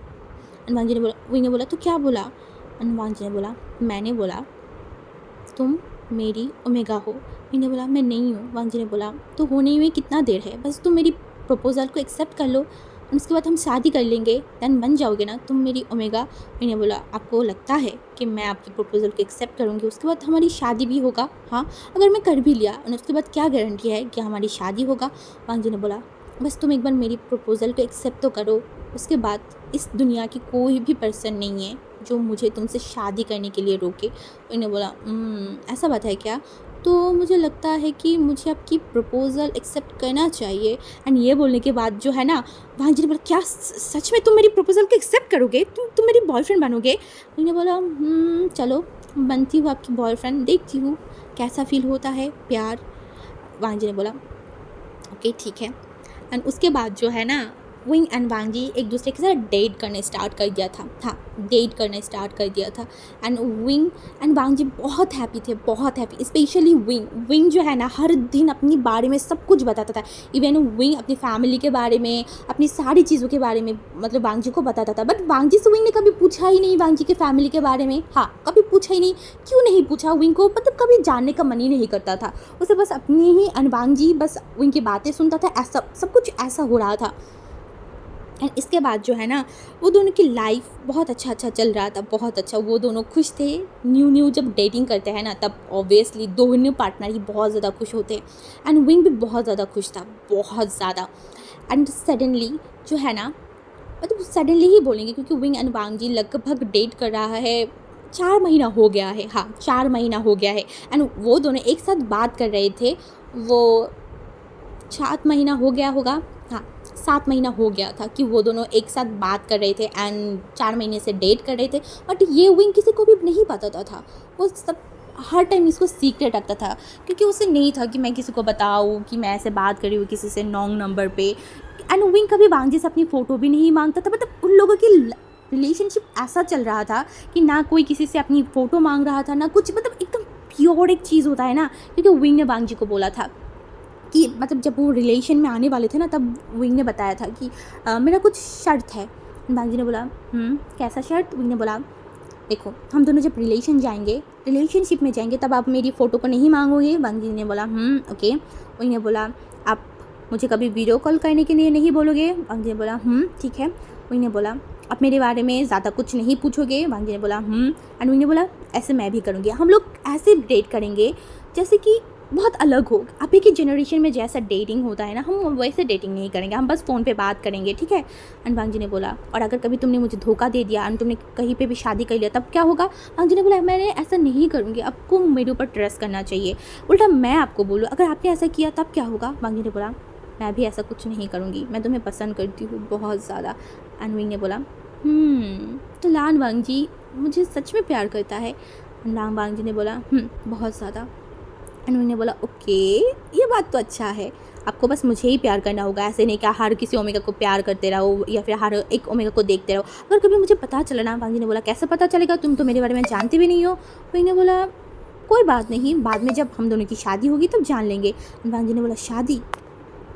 Speaker 1: एंड वांग जी ने बोला, विंग ने बोला तो क्या बोला? एंड वांग जी ने बोला मैंने बोला तुम मेरी ओमेगा हो। विंग ने बोला मैं नहीं हूँ। वांग जी ने बोला तो होने में कितना देर है, बस तुम मेरी प्रपोज़ल को एक्सेप्ट कर लो, उसके बाद हम शादी कर लेंगे, देन बन जाओगे ना तुम मेरी ओमेगा। मैंने बोला आपको लगता है कि मैं आपकी प्रपोज़ल को एक्सेप्ट करूँगी उसके बाद हमारी शादी भी होगा? हाँ अगर मैं कर भी लिया और उसके बाद क्या गारंटी है कि हमारी शादी होगा? वांग जी ने बोला बस तुम एक बार मेरी प्रपोज़ल को एक्सेप्ट तो करो, उसके बाद इस दुनिया की कोई भी पर्सन नहीं है जो मुझे तुमसे शादी करने के लिए रोके। उन्होंने बोला ऐसा बात है क्या? तो मुझे लगता है कि मुझे आपकी प्रपोज़ल एक्सेप्ट करना चाहिए। एंड ये बोलने के बाद जो है ना वांग जी ने बोला क्या सच में तुम मेरी प्रपोज़ल को एक्सेप्ट करोगे? तुम मेरी बॉयफ्रेंड बनोगे? उन्होंने बोला चलो बनती हूँ आपकी बॉयफ्रेंड, देखती हूँ कैसा फील होता है प्यार। वांग जी ने बोला ओके ठीक है। एंड उसके बाद जो है ना विंग एंड वांग जी एक दूसरे के साथ डेट करने स्टार्ट कर दिया था। डेट करना स्टार्ट कर दिया था। एंड विंग एंड वांग जी बहुत हैप्पी थे, बहुत हैप्पी। स्पेशली विंग जो है ना हर दिन अपनी बारे में सब कुछ बताता था। इवन विंग अपनी फैमिली के बारे में, अपनी सारी चीज़ों के बारे में मतलब वांग जी को बताता था। बट वांग जी से विंग ने कभी पूछा ही नहीं वांग जी के फैमिली के बारे में। हाँ कभी पूछा ही नहीं। क्यों नहीं पूछा? विंग को मतलब कभी जानने का मन ही नहीं करता था। उसे बस अपनी ही एंड वांग जी बस विंग की बातें सुनता था, ऐसा सब कुछ ऐसा हो रहा था। एंड इसके बाद जो है ना वो दोनों की लाइफ बहुत अच्छा चल रहा था, बहुत अच्छा। वो दोनों खुश थे। न्यू जब डेटिंग करते हैं ना तब ऑब्वियसली दोनों पार्टनर ही बहुत ज़्यादा खुश होते हैं। एंड विंग भी बहुत ज़्यादा खुश था, बहुत ज़्यादा। एंड सडनली जो है ना मतलब सडनली ही बोलेंगे क्योंकि विंग एंड वांग जी लगभग डेट कर रहा है 4 महीना हो गया है। हाँ 4 महीना हो गया है। एंड वो दोनों एक साथ बात कर रहे थे। वो 7 महीना हो गया होगा, हाँ 7 महीना हो गया था कि वो दोनों एक साथ बात कर रहे थे एंड 4 महीने से डेट कर रहे थे। बट ये विंग किसी को भी नहीं पता था। वो सब हर टाइम इसको सीक्रेट रखता था क्योंकि उसे नहीं था कि मैं किसी को बताऊँ कि मैं ऐसे बात कर रही हूँ किसी से नॉन्ग नंबर पे। एंड विंग कभी वांग जी से अपनी फ़ोटो भी नहीं मांगता था। मतलब उन लोगों की रिलेशनशिप ऐसा चल रहा था कि ना कोई किसी से अपनी फ़ोटो मांग रहा था ना कुछ, मतलब एकदम प्योर एक चीज़ होता है ना। क्योंकि विंग ने वांग जी को बोला था कि मतलब जब वो रिलेशन में आने वाले थे ना तब विंग ने बताया था कि मेरा कुछ शर्त है। वांग जी ने बोला कैसा शर्त? विंग ने बोला देखो हम दोनों जब रिलेशनशिप में जाएंगे तब आप मेरी फ़ोटो को नहीं मांगोगे। वांग जी ने बोला ओके। विंग ने बोला आप मुझे कभी वीडियो कॉल करने के लिए नहीं बोलोगे। वांग जी ने बोला ठीक है। विंग ने बोला आप मेरे बारे में ज़्यादा कुछ नहीं पूछोगे। वांग जी ने बोला एंड विंग ने बोला ऐसे मैं भी करूँगी, हम लोग ऐसे डेट करेंगे जैसे कि बहुत अलग हो। अभी की जनरेशन में जैसा डेटिंग होता है ना, हम वैसे डेटिंग नहीं करेंगे, हम बस फ़ोन पे बात करेंगे, ठीक है। एंड वांग जी ने बोला और अगर कभी तुमने मुझे धोखा दे दिया एंड तुमने कहीं पे भी शादी कर लिया तब क्या होगा। वांग जी ने बोला मैंने ऐसा नहीं करूँगी, आपको मेरे ऊपर ट्रस्ट करना चाहिए। उल्टा मैं आपको बोलूँ अगर आपने ऐसा किया तब क्या होगा। वांग जी ने बोला मैं भी ऐसा कुछ नहीं करूँगी, मैं तुम्हें पसंद करती हूँ बहुत ज़्यादा। एंड विंग ने बोला तो लान वांग जी मुझे सच में प्यार करता है। लान वांग जी ने बोला बहुत ज़्यादा। एंड विंग ने बोला ओके, ये बात तो अच्छा है, आपको बस मुझे ही प्यार करना होगा, ऐसे नहीं कि हर किसी ओमेगा को प्यार करते रहो या फिर हर एक ओमेगा को देखते रहो। अगर कभी मुझे पता चला ना। वांग जी ने बोला कैसे पता चलेगा, तुम तो मेरे बारे में जानते भी नहीं हो। विंग ने बोला कोई बात नहीं, बाद में जब हम दोनों की शादी होगी तब जान लेंगे। वांग जी ने बोला शादी।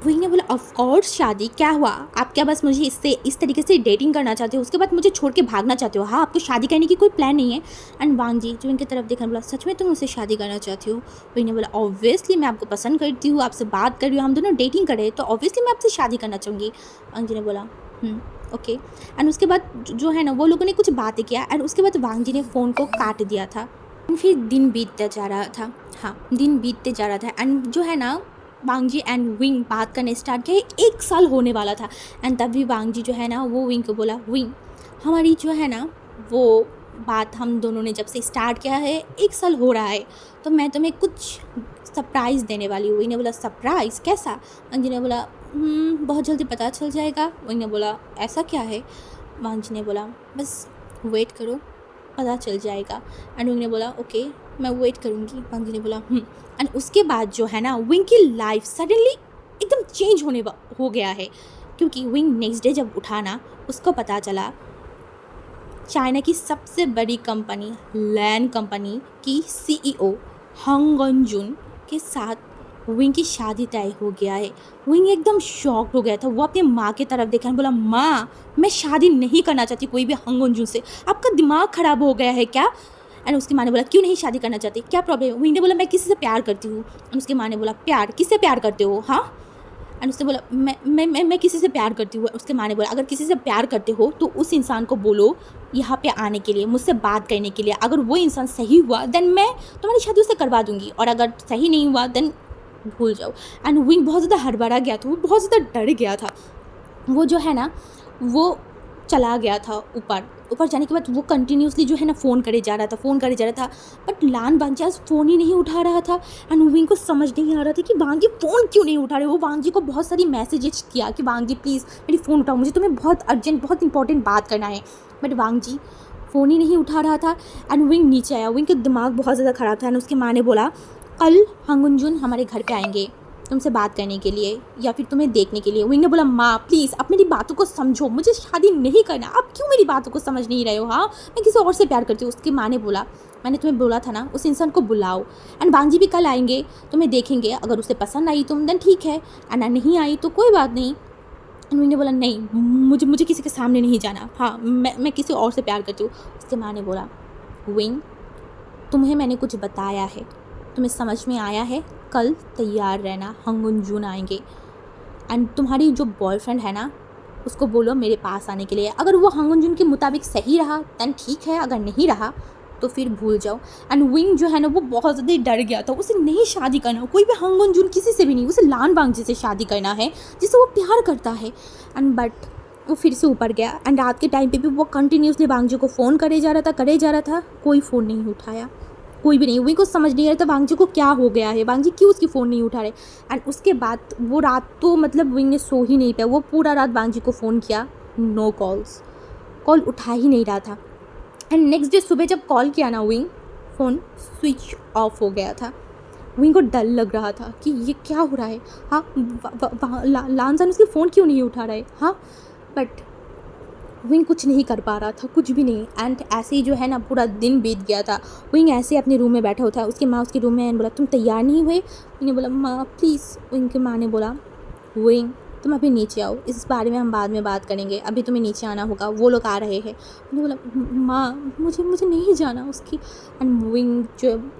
Speaker 1: वही ने बोला ऑफ कोर्स शादी, क्या हुआ, आप क्या बस मुझे इससे इस तरीके से डेटिंग करना चाहते हो, उसके बाद मुझे छोड़ के भागना चाहते हो। हाँ, आपको शादी करने की कोई प्लान नहीं है। एंड वांग जी जो इनकी तरफ देखा बोला सच में तुम मुझसे शादी करना चाहती हो। वही ने बोला ऑब्वियसली मैं आपको पसंद करती हूँ, आपसे बात कर रही हूँ, हम दोनों डेटिंग कर रहे हैं तो ऑब्वियसली मैं आपसे शादी करना चाहूँगी। वांग जी ने बोला ओके। एंड उसके बाद जो है ना वो लोगों ने कुछ बातें किया एंड उसके बाद वांग जी ने फ़ोन को काट दिया था। फिर दिन बीतता जा रहा था। हाँ, दिन बीतते जा रहा था एंड जो है ना वांग जी एंड विंग बात करने स्टार्ट किए। 1 साल होने वाला था एंड तभी वांग जी जो है ना वो विंग को बोला विंग हमारी जो है ना वो बात हम दोनों ने जब से स्टार्ट किया है 1 साल हो रहा है, तो मैं तुम्हें कुछ सरप्राइज़ देने वाली हूँ। विंग ने बोला सरप्राइज़ कैसा। वांग जी ने बोला बहुत जल्दी पता चल जाएगा। विंग ने बोला ऐसा क्या है। वांग जी ने बोला बस वेट करो पता चल जाएगा। एंड विंग ने बोला ओके मैं वेट करूँगी। वांग जी ने बोला एंड उसके बाद जो है ना विंग की लाइफ सडनली एकदम चेंज हो गया है, क्योंकि विंग नेक्स्ट डे जब उठा ना उसको पता चला चाइना की सबसे बड़ी कंपनी लैन कंपनी की सीईओ हंग गंजुन के साथ विंग की शादी तय हो गया है। विंग एकदम शॉक्ड हो गया था, वो अपने माँ की तरफ देखा बोला माँ मैं शादी नहीं करना चाहती कोई भी हंग गंजुन से, आपका दिमाग ख़राब हो गया है क्या। एंड उसकी माँ ने बोला क्यों नहीं शादी करना चाहती, क्या प्रॉब्लम है। विंग ने बोला मैं किसी से प्यार करती हूँ। एंड उसकी माँ ने बोला प्यार, किससे प्यार करते हो। हाँ। एंड उसने बोला मैं किसी से प्यार करती हूँ। उसके माँ ने बोला अगर किसी से प्यार करते हो तो उस इंसान को बोलो यहाँ पे आने के लिए, मुझसे बात करने के लिए, अगर वो इंसान सही हुआ देन मैं तुम्हारी शादी उससे करवा दूँगी और अगर सही नहीं हुआ देन भूल जाओ। एंड विंग बहुत ज़्यादा हड़बड़ा गया था, वो बहुत ज़्यादा डर गया था। वो जो है ना वो चला गया था ऊपर जाने के बाद वो कंटिन्यूसली जो है ना फ़ोन करे जा रहा था बट लान वांग आज फ़ोन ही नहीं उठा रहा था। एंड विंग को समझ नहीं आ रहा था कि वांग जी फ़ोन क्यों नहीं उठा रहे। वो वांग जी को बहुत सारी मैसेजेस किया कि वांग जी प्लीज़ मेरी फ़ोन उठाओ, मुझे तुम्हें बहुत अर्जेंट बहुत इंपॉर्टेंट बात करना है, बट वांग जी फ़ोन ही नहीं उठा रहा था। एंड विंग नीचे आया, विंग का दिमाग बहुत ज़्यादा ख़राब था। एंड उसकी माँ ने बोला कल हंगुनजुन हमारे घर पे आएंगे तुमसे बात करने के लिए या फिर तुम्हें देखने के लिए। विंग ने बोला माँ प्लीज़ आप मेरी बातों को समझो, मुझे शादी नहीं करना, आप क्यों मेरी बातों को समझ नहीं रहे हो। हाँ, मैं किसी और से प्यार करती हूँ। उसकी माँ ने बोला मैंने तुम्हें बोला था ना उस इंसान को बुलाओ एंड वांग जी भी कल आएंगे, तुम्हें देखेंगे, अगर उसे पसंद आई तुम देन ठीक है एंड नहीं आई तो कोई बात नहीं। विंग ने बोला नहीं मुझे किसी के सामने नहीं जाना, हाँ मैं किसी और से प्यार करती हूँ। उसकी माँ ने बोला विंग तुम्हें मैंने कुछ बताया है, तुम्हें समझ में आया है, कल तैयार रहना हंगुनजुन आएंगे एंड तुम्हारी जो बॉयफ्रेंड है ना उसको बोलो मेरे पास आने के लिए, अगर वो हंगुनजुन के मुताबिक सही रहा देन ठीक है, अगर नहीं रहा तो फिर भूल जाओ। एंड विंग जो है ना वो बहुत ज़्यादा डर गया था, उसे नहीं शादी करना कोई भी हंगुनजुन किसी से भी नहीं, उसे लान वांग जी से शादी करना है जिससे वो प्यार करता है। एंड बट वो फिर से ऊपर गया एंड रात के टाइम पे भी वो कंटिन्यूसली वांग जी को फ़ोन करे जा रहा था, कोई फ़ोन नहीं उठाया, कोई भी नहीं। विंग को समझ नहीं आ रहा था वांग जी को क्या हो गया है, वांग जी क्यों उसकी फ़ोन नहीं उठा रहे। एंड उसके बाद वो रात तो मतलब विंग ने सो ही नहीं पाया, वो पूरा रात वांग जी को फ़ोन किया, नो कॉल उठा ही नहीं रहा था। एंड नेक्स्ट डे सुबह जब कॉल किया ना विंग फ़ोन स्विच ऑफ हो गया था। विंग को डर लग रहा था कि ये क्या हो रहा है। हाँ लानसान उसकी फ़ोन क्यों नहीं उठा रहा है। हाँ बट विंग कुछ नहीं कर पा रहा था, कुछ भी नहीं। एंड ऐसे ही जो है ना पूरा दिन बीत गया था। विंग ऐसे अपने रूम में बैठा हुआ था, उसकी माँ उसके रूम में बोला तुम तैयार नहीं हुए। विंग ने बोला माँ प्लीज़। विंग की माँ ने बोला विंग तुम अभी नीचे आओ, इस बारे में हम बाद में बात करेंगे, अभी तुम्हें नीचे आना होगा, वो लोग आ रहे हैं। उन्होंने बोला माँ मुझे नहीं जाना उसकी। एंड विंग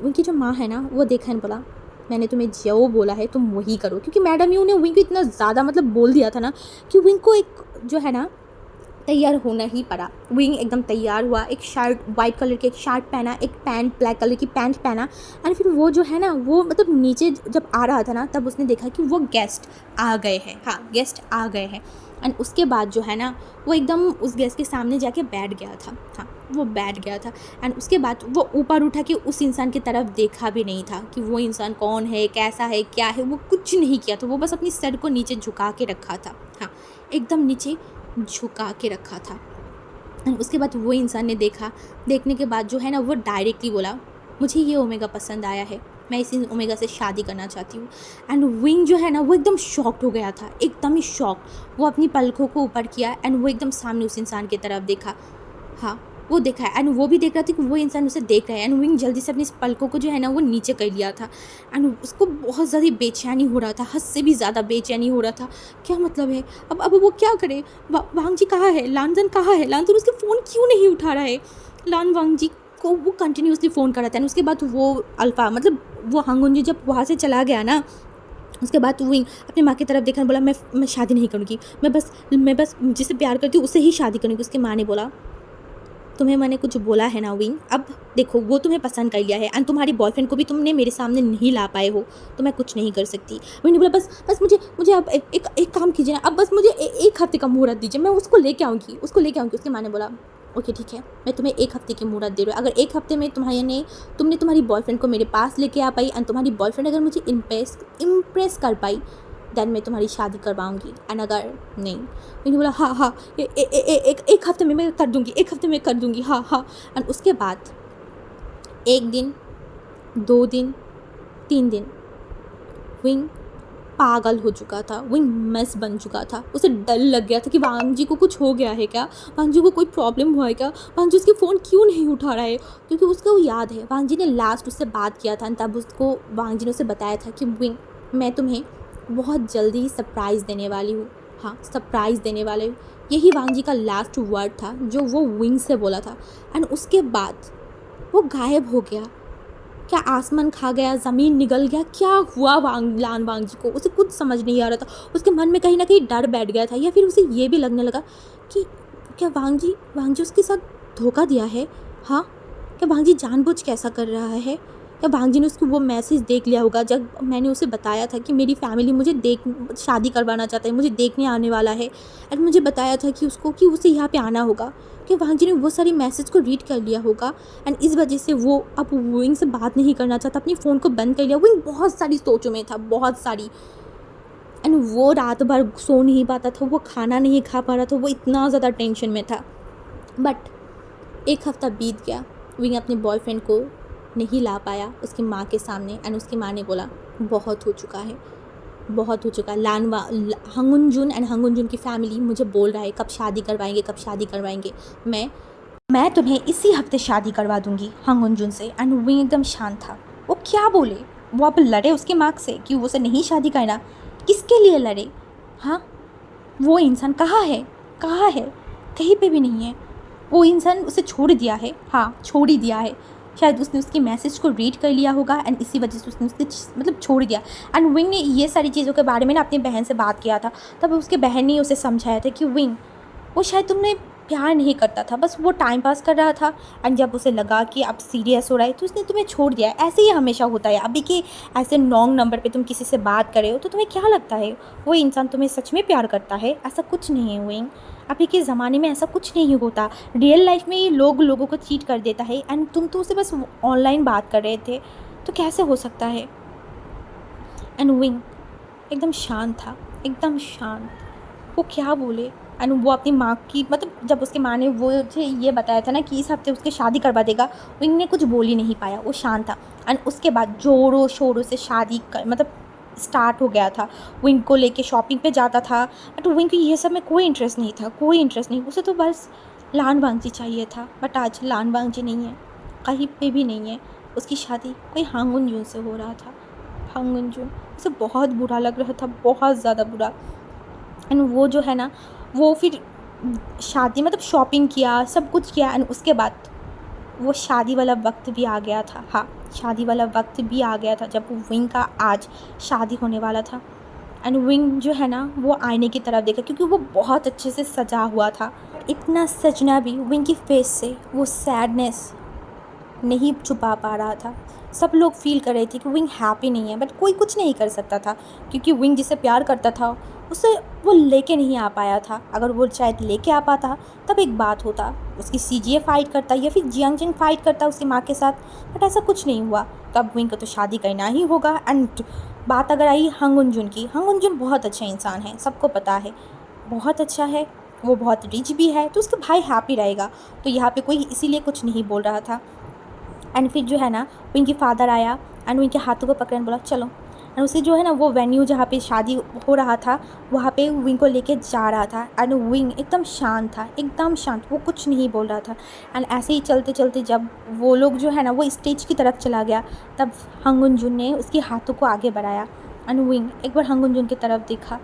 Speaker 1: की जो माँ है ना वो देखा एंड बोला मैंने तुम्हें जो बोला है तुम वही करो, क्योंकि मैडम यू ने विंग को इतना ज़्यादा मतलब बोल दिया था ना कि विंग को एक जो है ना तैयार होना ही पड़ा। विंग एकदम तैयार हुआ, एक शर्ट वाइट कलर की एक शर्ट पहना, एक पैंट ब्लैक कलर की पैंट पहना। एंड फिर वो जो है ना, वो मतलब नीचे जब आ रहा था ना, तब उसने देखा कि वो गेस्ट आ गए हैं। हाँ, गेस्ट आ गए हैं। एंड उसके बाद जो है ना, वो एकदम उस गेस्ट के सामने जाके बैठ गया था। हाँ, वो बैठ गया था। एंड उसके बाद वो ऊपर उठा के उस इंसान की तरफ देखा भी नहीं था कि वो इंसान कौन है, कैसा है, क्या है। वो कुछ नहीं किया था, वो बस अपनी सर को नीचे झुका के रखा था। हाँ, एकदम नीचे झुका के रखा था। एंड उसके बाद वो इंसान ने देखा। देखने के बाद जो है ना, वो डायरेक्टली बोला, मुझे ये ओमेगा पसंद आया है, मैं इसी ओमेगा से शादी करना चाहती हूँ। एंड विंग जो है ना, वो एकदम शॉक्ड हो गया था, एकदम ही शॉक। वो अपनी पलकों को ऊपर किया एंड वो एकदम सामने उस इंसान की तरफ देखा। हाँ, वो देखा है। एंड वो भी देख रहा था कि वो इंसान उसे देख रहा है। एंड विंग जल्दी से अपनी पलकों को जो है ना, वो नीचे कर लिया था। एंड उसको बहुत ज़्यादा बेचैनी हो रहा था, हद से भी ज़्यादा बेचैनी हो रहा था। क्या मतलब है, अब वो क्या करे। वांग जी कहाँ है, लानजन कहाँ है, लानजन उसके फ़ोन क्यों नहीं उठा रहा है। लान वांग जी को वो कंटिन्यूसली फ़ोन कर रहा था। एंड उसके बाद वो अल्फ़ा मतलब वो हांगुन जी जब वहाँ से चला गया ना, उसके बाद विंग अपनी माँ की तरफ देखा, बोला मैं शादी नहीं करूँगी, मैं बस जिससे प्यार करती हूँ उससे ही शादी करूँगी। उसकी माँ ने बोला, तुम्हें मैंने कुछ बोला है ना विंग, अब देखो वो तुम्हें पसंद कर लिया है एंड तुम्हारी बॉयफ्रेंड को भी तुमने मेरे सामने नहीं ला पाए हो, तो मैं कुछ नहीं कर सकती। विंग ने बोला, बस मुझे अब एक काम कीजिए ना, अब बस मुझे एक हफ्ते का मुहूर्त दीजिए, मैं उसको लेके आऊँगी। उसकी माँ ने बोला, ओके ठीक है, मैं तुम्हें एक हफ्ते की मुहूर्त दे रही हूँ। अगर एक हफ्ते में तुमने तुम्हारी बॉयफ्रेंड को मेरे पास लेके आ पाई एंड तुम्हारी बॉयफ्रेंड अगर मुझे इम्प्रेस कर पाई, देन मैं तुम्हारी शादी करवाऊँगी। एंड अगर नहीं, मैंने बोला हाँ हाँ, एक हफ्ते में मैं कर दूँगी, एक हफ्ते में कर दूँगी, हाँ हाँ। एंड उसके बाद 1 दिन, 2 दिन, 3 दिन, विंग पागल हो चुका था। विंग मेस बन चुका था। उसे डर लग गया था कि वांग जी को कुछ हो गया है क्या, वांग जी को कोई प्रॉब्लम हुआ है क्या, वांग जी उसकी फ़ोन क्यों नहीं उठा रहा है। क्योंकि उसको याद है वांग जी ने लास्ट उससे बात किया था, तब उसको वांग जी ने उसे बताया था कि विंग, मैं तुम्हें बहुत जल्दी सरप्राइज़ देने वाली हूँ। हाँ, सरप्राइज़ देने वाले हूँ। यही वांग जी का लास्ट वर्ड था जो वो विंग से बोला था। एंड उसके बाद वो गायब हो गया। क्या आसमान खा गया, ज़मीन निगल गया, क्या हुआ लान वांग जी को, उसे कुछ समझ नहीं आ रहा था। उसके मन में कहीं ना कहीं डर बैठ गया था, या फिर उसे ये भी लगने लगा कि क्या वांग जी उसके साथ धोखा दिया है। हाँ, क्या वांग जी जानबूझ के ऐसा कर रहा है। क्या वांग जी ने उसको वो मैसेज देख लिया होगा जब मैंने उसे बताया था कि मेरी फैमिली मुझे शादी करवाना चाहता है, मुझे देखने आने वाला है। एंड मुझे बताया था कि उसे यहाँ पे आना होगा। कि वांग जी ने वो सारी मैसेज को रीड कर लिया होगा एंड इस वजह से वो अब विंग से बात नहीं करना चाहता, अपनी फ़ोन को बंद कर लिया। विंग बहुत सारी सोचों में था, बहुत सारी। एंड वो रात भर सो नहीं पाता था, वो खाना नहीं खा पा रहा था, वो इतना ज़्यादा टेंशन में था। बट 1 हफ्ता बीत गया, विंग अपने बॉयफ्रेंड को नहीं ला पाया उसकी माँ के सामने। एंड उसकी माँ ने बोला, बहुत हो चुका है, बहुत हो चुका है। हंगुन जुन एंड हंगुन जुन की फैमिली मुझे बोल रहा है कब शादी करवाएंगे, कब शादी करवाएंगे। मैं तुम्हें इसी हफ्ते शादी करवा दूंगी हांगुन जुन से। एंड विंग एकदम शांत था। वो क्या बोले, वो अब लड़े उसके मार्क से कि वो उसे नहीं शादी करना, किसके लिए लड़े। हाँ, वो इंसान कहाँ है, कहाँ है, कहीं पे भी नहीं है। वो इंसान उसे छोड़ दिया है। हाँ, छोड़ ही दिया है। शायद उसने उसकी मैसेज को रीड कर लिया होगा एंड इसी वजह से उसने उसके मतलब छोड़ दिया। एंड विंग ने ये सारी चीज़ों के बारे में ना अपनी बहन से बात किया था। तब उसके बहन ने उसे समझाया था कि विंग, वो शायद तुमने प्यार नहीं करता था, बस वो टाइम पास कर रहा था। एंड जब उसे लगा कि अब सीरियस हो रहा है तो उसने तुम्हें छोड़ दिया। ऐसे ही हमेशा होता है। अभी कि ऐसे रॉन्ग नंबर पे तुम किसी से बात कर रहे हो तो तुम्हें क्या लगता है वो इंसान तुम्हें सच में प्यार करता है? ऐसा कुछ नहीं है विंग। अभी के ज़माने में ऐसा कुछ नहीं होता। रियल लाइफ में ये लोगों को चीट कर देता है एंड तुम तो उसे बस ऑनलाइन बात कर रहे थे, तो कैसे हो सकता है। एंड विंग एकदम शांत था, एकदम शांत। वो क्या बोले। एंड वो अपनी माँ की मतलब जब उसके माँ ने वो उसे ये बताया था ना कि इस हफ्ते उसकी शादी करवा देगा, विंग ने कुछ बोल ही नहीं पाया, वो शांत था। एंड उसके बाद जोरों शोरों से शादी कर मतलब स्टार्ट हो गया था। विंग को लेके शॉपिंग पे जाता था। बट विंग को ये सब में कोई इंटरेस्ट नहीं था, कोई इंटरेस्ट नहीं। उसे तो बस लान वांगजी चाहिए था। बट आज लान वांगजी नहीं है, कहीं पे भी नहीं है। उसकी शादी कोई हांगुन जून से हो रहा था। हांगुन जून, उसे बहुत बुरा लग रहा था, बहुत ज़्यादा बुरा। एंड वो जो है ना, वो फिर शादी मतलब शॉपिंग किया, सब कुछ किया। एंड उसके बाद वो शादी वाला वक्त भी आ गया था। हाँ, शादी वाला वक्त भी आ गया था जब विंग का आज शादी होने वाला था। एंड विंग जो है ना वो आईने की तरफ देखा, क्योंकि वो बहुत अच्छे से सजा हुआ था। इतना सजना भी विंग की फेस से वो सैडनेस नहीं छुपा पा रहा था। सब लोग फील कर रहे थे कि विंग हैप्पी नहीं है, बट कोई कुछ नहीं कर सकता था, क्योंकि विंग जिसे प्यार करता था उसे वो लेके नहीं आ पाया था। अगर वो शायद लेके आ पाता तब एक बात होता, उसकी सीजीए फाइट करता या फिर जियांग फाइट करता उसकी माँ के साथ, बट ऐसा कुछ नहीं हुआ। तब विंग को तो शादी करना ही होगा। एंड बात अगर आई हंगुनजुन की, हंगुनजुन बहुत अच्छा इंसान है, सबको पता है, बहुत अच्छा है, वो बहुत रिच भी है, तो उसका भाई हैप्पी रहेगा। तो यहाँ पे कोई इसीलिए कुछ नहीं बोल रहा था। एंड फिर जो है ना उनकी फादर आया एंड उनके हाथों को पकड़ बोला चलो। एंड उसे जो है ना वो वेन्यू जहाँ पे शादी हो रहा था वहाँ पे विंग को लेके जा रहा था। एंड विंग एकदम शांत था, एकदम शांत, वो कुछ नहीं बोल रहा था। एंड ऐसे ही चलते चलते जब वो लोग जो है ना वो स्टेज की तरफ चला गया, तब हंगुनजुन ने उसके हाथों को आगे बढ़ाया। एंड विंग एक बार हंगुनजुन की तरफ देखा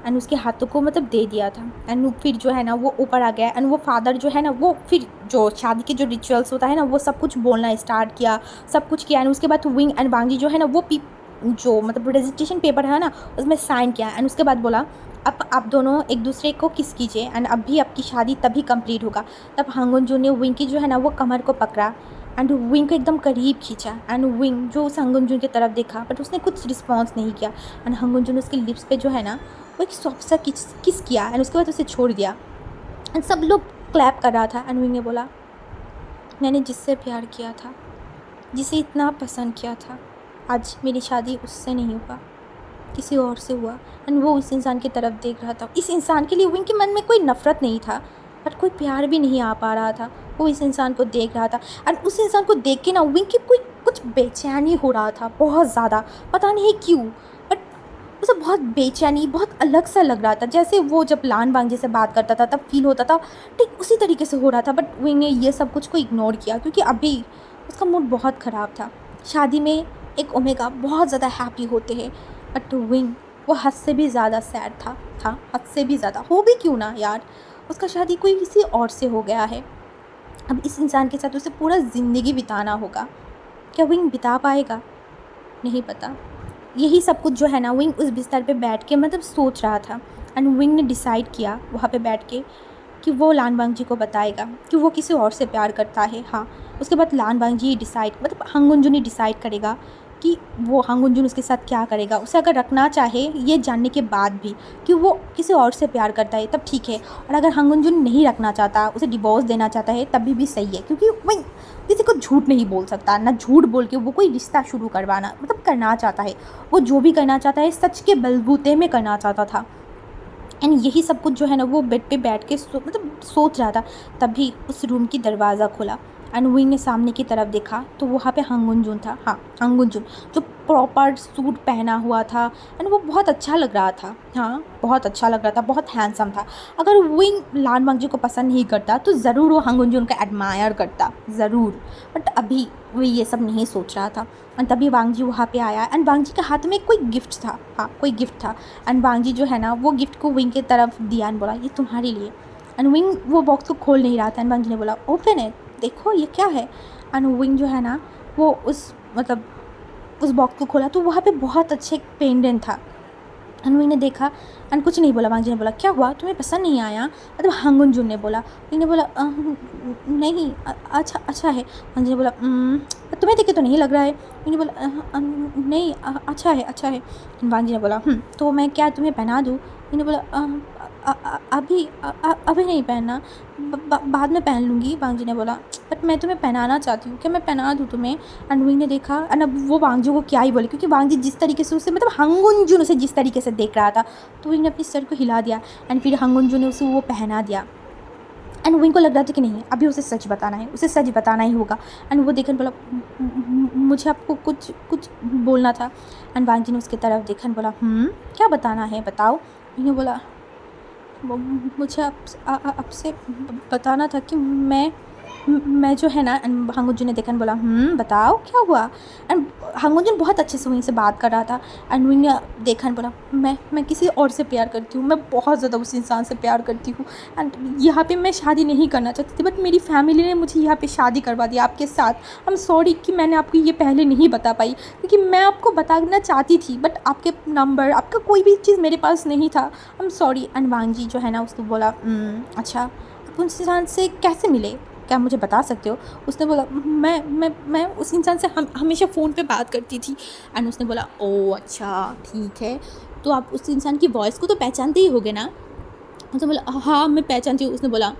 Speaker 1: एंड उसके हाथों को मतलब दे दिया था। एंड फिर जो है ना वो ऊपर आ गया। एंड वो फादर जो है ना वो फिर जो शादी के जो रिचुअल्स होता है ना वो सब कुछ बोलना स्टार्ट किया, सब कुछ किया। एंड उसके बाद विंग एंड बांगी जो है ना वो जो मतलब रजिस्ट्रेशन पेपर है ना उसमें साइन किया। एंड उसके बाद बोला अब आप दोनों एक दूसरे को किस कीजिए एंड अभी आपकी शादी तभी कंप्लीट होगा। तब हंगुनजुन ने विंग की जो है ना वो कमर को पकड़ा एंड विंग को एकदम करीब खींचा। एंड विंग जो उस हंगुनजुन की तरफ देखा, बट उसने कुछ रिस्पॉन्स नहीं किया। एंड हंगुनजुन उसके लिप्स पे जो है ना वो एक सॉफ्ट सा किस किया एंड उसके बाद उसे छोड़ दिया। एंड सब लोग क्लैप कर रहा था। एंड विंग ने बोला मैंने जिससे प्यार किया था, जिसे इतना पसंद किया था, आज मेरी शादी उससे नहीं हुआ, किसी और से हुआ। एंड वो उस इंसान की तरफ देख रहा था। इस इंसान के लिए विंग के मन में कोई नफ़रत नहीं था, बट कोई प्यार भी नहीं आ पा रहा था। वो इस इंसान को देख रहा था एंड उस इंसान को देख के ना विंग की कोई कुछ बेचैनी हो रहा था, बहुत ज़्यादा, पता नहीं क्यों, बट उसे बहुत बेचैनी, बहुत अलग सा लग रहा था। जैसे वो जब लान बांग से बात करता था तब फील होता था, ठीक उसी तरीके से हो रहा था। बट विंग ने ये सब कुछ को इग्नोर किया, क्योंकि अभी उसका मूड बहुत ख़राब था। शादी में एक ओमेगा बहुत ज़्यादा हैप्पी होते हैं, बट विंग वो हद से भी ज़्यादा सैड था हद से भी ज़्यादा। हो भी क्यों ना यार, उसका शादी कोई किसी और से हो गया है। अब इस इंसान के साथ उसे पूरा ज़िंदगी बिताना होगा। क्या विंग बिता पाएगा, नहीं पता। यही सब कुछ जो है ना विंग उस बिस्तर पे बैठ के मतलब सोच रहा था। एंड विंग ने डिसाइड किया वहाँ पे बैठ के कि वो लान बांग जी को बताएगा कि वो किसी और से प्यार करता है। हाँ, उसके बाद लान बांग जी डिसाइड मतलब हंगुनजुन ही डिसाइड करेगा कि वो हंगुनजुन उसके साथ क्या करेगा। उसे अगर रखना चाहे ये जानने के बाद भी कि वो किसी और से प्यार करता है तब ठीक है, और अगर हंगुनजुन नहीं रखना चाहता, उसे डिवोर्स देना चाहता है, तभी भी सही है, क्योंकि वही किसी को झूठ नहीं बोल सकता ना। झूठ बोल के वो कोई रिश्ता शुरू करवाना मतलब करना चाहता है, वो जो भी करना चाहता है सच के बलबूते में करना चाहता था। एंड यही सब कुछ जो है ना वो बेड पे बैठ के मतलब सोच रहा था। तभी उस रूम की दरवाज़ा खुला एंड विंग ने सामने की तरफ देखा तो वहाँ पे हंगुनजुन था। हाँ, हंगुनजुन जो प्रॉपर सूट पहना हुआ था एंड वो बहुत अच्छा लग रहा था। हाँ, बहुत अच्छा लग रहा था, बहुत हैंडसम था। अगर विंग लान बांग जी को पसंद नहीं करता तो ज़रूर वो हंगुनजुन का एडमायर करता, ज़रूर। बट अभी वो ये सब नहीं सोच रहा था। एंड तभी वांग जी वहाँ पे आया एंड वांग जी के हाथ में कोई गिफ्ट था। हाँ, कोई गिफ्ट था। एंड वांग जी जो है ना वो गिफ्ट को विंग की तरफ दिया एंड बोला ये तुम्हारे लिए। एंड विंग वो बॉक्स को खोल नहीं रहा था एंड वांग जी ने बोला ओपन है, देखो ये क्या है। एंड विंग जो है ना वो उस बॉक्स को खोला तो वहाँ पे बहुत अच्छे पेंडेंट था। एंड विंग ने देखा एंड कुछ नहीं बोला। वांग जी ने बोला क्या हुआ, तुम्हें पसंद नहीं आया? मतलब हंगुनजुन ने बोला। विंग ने बोला नहीं, अच्छा है। वांग जी ने बोला तुम्हें देख के तो नहीं लग रहा है। विंग ने बोला नहीं, अच्छा है। वांग जी ने बोला तो मैं क्या तुम्हें पहना दूँ? विंग ने बोला अभी नहीं पहनना, बाद में पहन लूँगी। वांग जी ने बोला बट मैं तुम्हें पहनाना चाहती हूँ, क्या मैं पहना दूँ तुम्हें? एंड विंग ने देखा एंड अब वो वांग जी को क्या ही बोले, क्योंकि वांग जी जिस तरीके से उसे मतलब हंगुनजुन उसे जिस तरीके से देख रहा था, तो विंग ने अपनी सर को हिला दिया एंड फिर हंगुनजुन ने उसे वो पहना दिया। एंड विंग को लग रहा था कि नहीं अभी उसे सच बताना है, उसे सच बताना ही होगा। एंड वो देखकर बोला मुझे आपको कुछ बोलना था। एंड वांग जी ने उसकी तरफ देखा एंड बोला क्या बताना है बताओ। विंग ने बोला मुझे आपसे बताना था कि मैं मैं जो है ना, एंड हांगुन ने देखा and बोला बताओ क्या हुआ। एंड हांगुन बहुत अच्छे से विंग से बात कर रहा था। एंड विंग ने देखा and बोला मैं किसी और से प्यार करती हूँ, मैं बहुत ज़्यादा उस इंसान से प्यार करती हूँ। एंड यहाँ पे मैं शादी नहीं करना चाहती थी, बट मेरी फैमिली ने मुझे यहाँ पे शादी करवा दी आपके साथ। आई एम सॉरी कि मैंने आपको ये पहले नहीं बता पाई, क्योंकि मैं आपको बताना चाहती थी, बट आपके नंबर, आपका कोई भी चीज़ मेरे पास नहीं था। I am sorry. एंड वांग जी जो है ना, उसको बोला अच्छा आप उस इंसान से कैसे मिले, क्या मुझे बता सकते हो। उसने बोला मैं उस इंसान से हमेशा फ़ोन पे बात करती थी। एंड उसने बोला ओह अच्छा ठीक है, तो आप उस इंसान की वॉइस को तो पहचानते ही होगे ना। उसने बोला हाँ मैं पहचानती हूँ। उसने बोला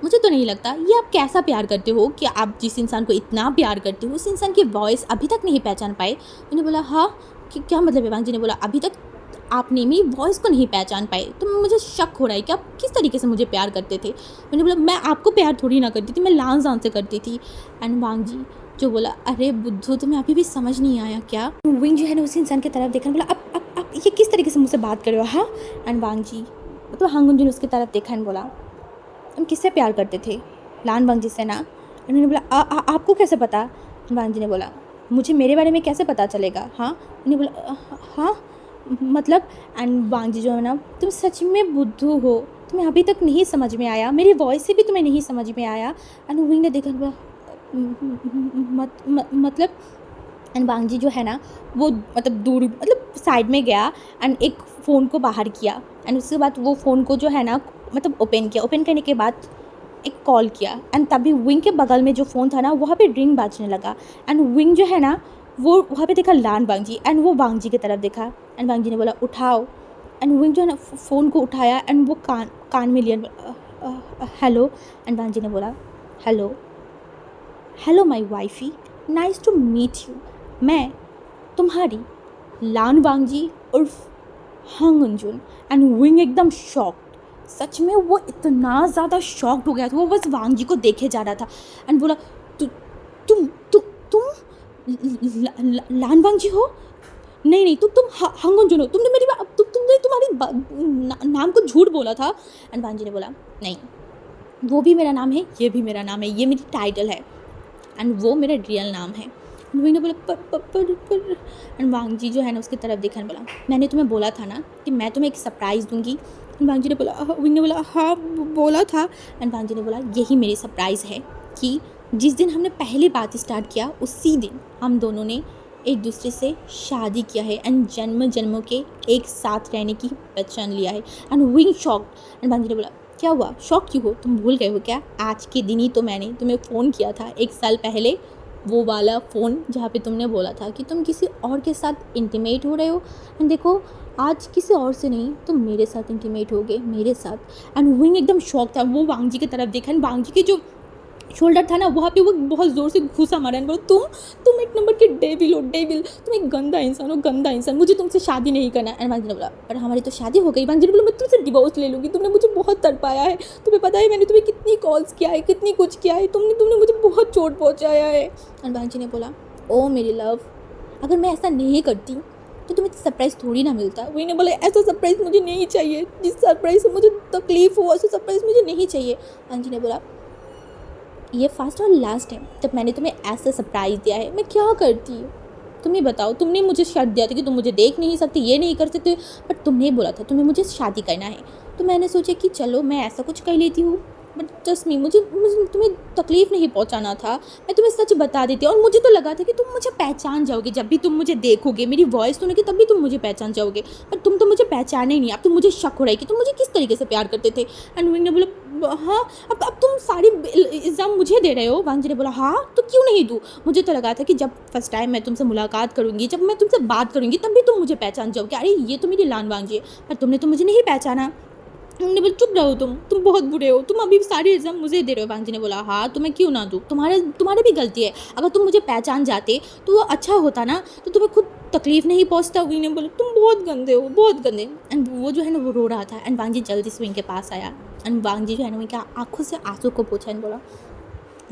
Speaker 1: मुझे तो नहीं लगता, ये आप कैसा प्यार करते हो कि आप जिस इंसान को इतना प्यार करते हो उस इंसान की वॉइस अभी तक नहीं पहचान पाए। उन्होंने बोला हाँ कि क्या मतलब है। वांग जी ने बोला अभी तक आपने मेरी वॉइस को नहीं पहचान पाए, तो मुझे शक हो रहा है कि आप किस तरीके से मुझे प्यार करते थे। मैंने बोला मैं आपको प्यार थोड़ी ना करती थी, मैं लान जान से करती थी। एंड वांग जी जो बोला अरे बुद्धू तुम्हें अभी भी समझ नहीं आया क्या। विंग जो है ना उसी इंसान की तरफ देखा, बोला अब ये किस तरीके से मुझसे बात कर रहे हो। हाँ। एंड वांग जी तो हांगुन जी ने उसकी तरफ देखा एंड बोला तुम किससे प्यार करते थे, लान वांग जी से ना। उन्होंने बोला आपको कैसे पता। वांग जी ने बोला मुझे मेरे बारे में कैसे पता चलेगा। हाँ। उन्होंने बोला हाँ मतलब। एंड वांग जी जो है ना तुम सच में बुद्धू हो, तुम्हें अभी तक नहीं समझ में आया, मेरी वॉइस से भी तुम्हें नहीं समझ में आया। एंड विंग ने देखा बोला मतलब। एंड वांग जी जो है ना वो मतलब दूर मतलब साइड में गया एंड एक फ़ोन को बाहर किया। एंड उसके बाद वो फ़ोन को जो है ना मतलब ओपन किया। ओपन करने के बाद एक कॉल किया। एंड तभी विंग के बगल में जो फ़ोन था ना वहाँ पे रिंग बाजने लगा। एंड विंग जो है ना वो वहाँ पे देखा लान वांग जी, एंड वो वांग जी की तरफ देखा। एंड वांग जी ने बोला उठाओ। एंड विंग जो है ना फ़ोन को उठाया एंड वो कान में लिया। हेलो। एंड वांग जी ने बोला hello hello my wifey, nice to meet you. मैं तुम्हारी लान वांग जी उर्फ हांगुन जुन। एंड विंग एकदम शॉक्ड, सच में वो इतना ज़्यादा शॉक्ड हो गया था, वो बस वांग जी को देखे जा रहा था। एंड बोला तु, तुम तु, तुम लान वांग जी हो। नहीं तुम हांगुन जुन हो, तुमने मेरी तुमने तुम्हारी नाम को झूठ बोला था। एंड वांग जी ने बोला नहीं वो भी मेरा नाम है, ये भी मेरा नाम है, ये मेरी टाइटल है एंड वो मेरा रियल नाम है। विंग ने बोला पर एंड वांग जी जो है ना उसकी तरफ देखा बोला मैंने तुम्हें बोला था ना कि मैं तुम्हें एक सरप्राइज़ दूंगी। एंड वांग जी ने बोला विंग ने बोला हाँ बोला था। एंड वांग जी ने बोला यही मेरी सरप्राइज़ है कि जिस दिन हमने पहली बात स्टार्ट किया उसी दिन हम दोनों ने एक दूसरे से शादी किया है एंड जन्म जन्मों के एक साथ रहने की पहचान लिया है। And wing shocked. And Wangji ने बोला क्या हुआ, शॉक क्यों हो, तुम भूल गए हो क्या, आज के दिन ही तो मैंने तुम्हें फ़ोन किया था 1 साल पहले, वो वाला फ़ोन जहाँ पे तुमने बोला था कि तुम किसी और के साथ इंटीमेट हो रहे हो। एंड देखो आज किसी और से नहीं तुम मेरे साथ इंटीमेट हो गए, मेरे साथ। एंड विंग एकदम शॉक था, वो वांग जी की तरफ देखा एंड वांग जी की जो शोल्डर था ना वहाँ पे वो बहुत ज़ोर से घुसा मारा। बोलो तुम एक नंबर के डेविल हो, डेविल, तुम एक गंदा इंसान हो, गंदा इंसान, मुझे तुमसे शादी नहीं करना। एंड वांग जी ने बोला पर हमारी तो शादी हो गई। वांग जी ने बोला मैं तुमसे डिवोर्स ले लूँगी, तुमने मुझे बहुत तड़पाया है, तुम्हें पता है मैंने तुम्हें कितनी कॉल्स किया है, कितनी कुछ किया है, तुमने मुझे बहुत चोट पहुँचाया है। एंड वांग जी ने बोला ओ मेरी लव, अगर मैं ऐसा नहीं करती तो तुम्हें सरप्राइज़ थोड़ी ना मिलता। वही ने बोला ऐसा सरप्राइज़ मुझे नहीं चाहिए, जिस सरप्राइज़ से मुझे तकलीफ़ हो ऐसा सरप्राइज़ मुझे नहीं चाहिए। वांग जी ने बोला ये फर्स्ट और लास्ट है जब मैंने तुम्हें ऐसा सरप्राइज़ दिया है, मैं क्या करती। तुम ही बताओ, तुमने मुझे शर्त दिया था कि तुम मुझे देख नहीं सकती, ये नहीं कर सकते, बट तुमने बोला था तुम्हें मुझे शादी करना है, तो मैंने सोचा कि चलो मैं ऐसा कुछ कर लेती हूँ। बट ट्रस्ट मी मुझे तुम्हें तकलीफ़ नहीं पहुँचाना था, मैं तुम्हें सच बता देती। और मुझे तो लगा था कि तुम मुझे पहचान जाओगे, जब भी तुम मुझे देखोगे, मेरी वॉइस सुनोगे तब भी तुम मुझे पहचान जाओगे, पर तुम तो मुझे पहचाने ही नहीं। अब तो मुझे शक हो रहा है कि तुम मुझे किस तरीके से प्यार करते थे। एंड विंग ने बोला हाँ अब तुम सारी इल्ज़ाम मुझे दे रहे हो। वांग जी ने बोला हाँ तो क्यों नहीं दूँ, मुझे तो लगा था कि जब फर्स्ट टाइम मैं तुमसे मुलाकात करूँगी, जब मैं तुमसे बात करूँगी तब भी तुम मुझे पहचान जाओगे, अरे ये तो मेरी लान वांग जी है, पर तुमने तो मुझे नहीं पहचाना। उन्होंने बोला चुप रहो, तुम बहुत बुरे हो, तुम अभी सारी इल्ज़ाम मुझे दे रहे हो। वांग जी ने बोला हाँ तो मैं क्यों ना दूँ, तुम्हारी भी गलती है, अगर तुम मुझे पहचान जाते तो वो अच्छा होता ना, तो तुम्हें खुद तकलीफ़ नहीं पहुँचता। विंग ने बोला तुम बहुत गंदे हो, बहुत गंदे। एंड वो जो है ना वो रो रहा था। एंड वांग जी जल्दी से विंग के पास आया एंड वांग जी जो है ना विंग के आँखों से आंसू को पोंछा एंड बोला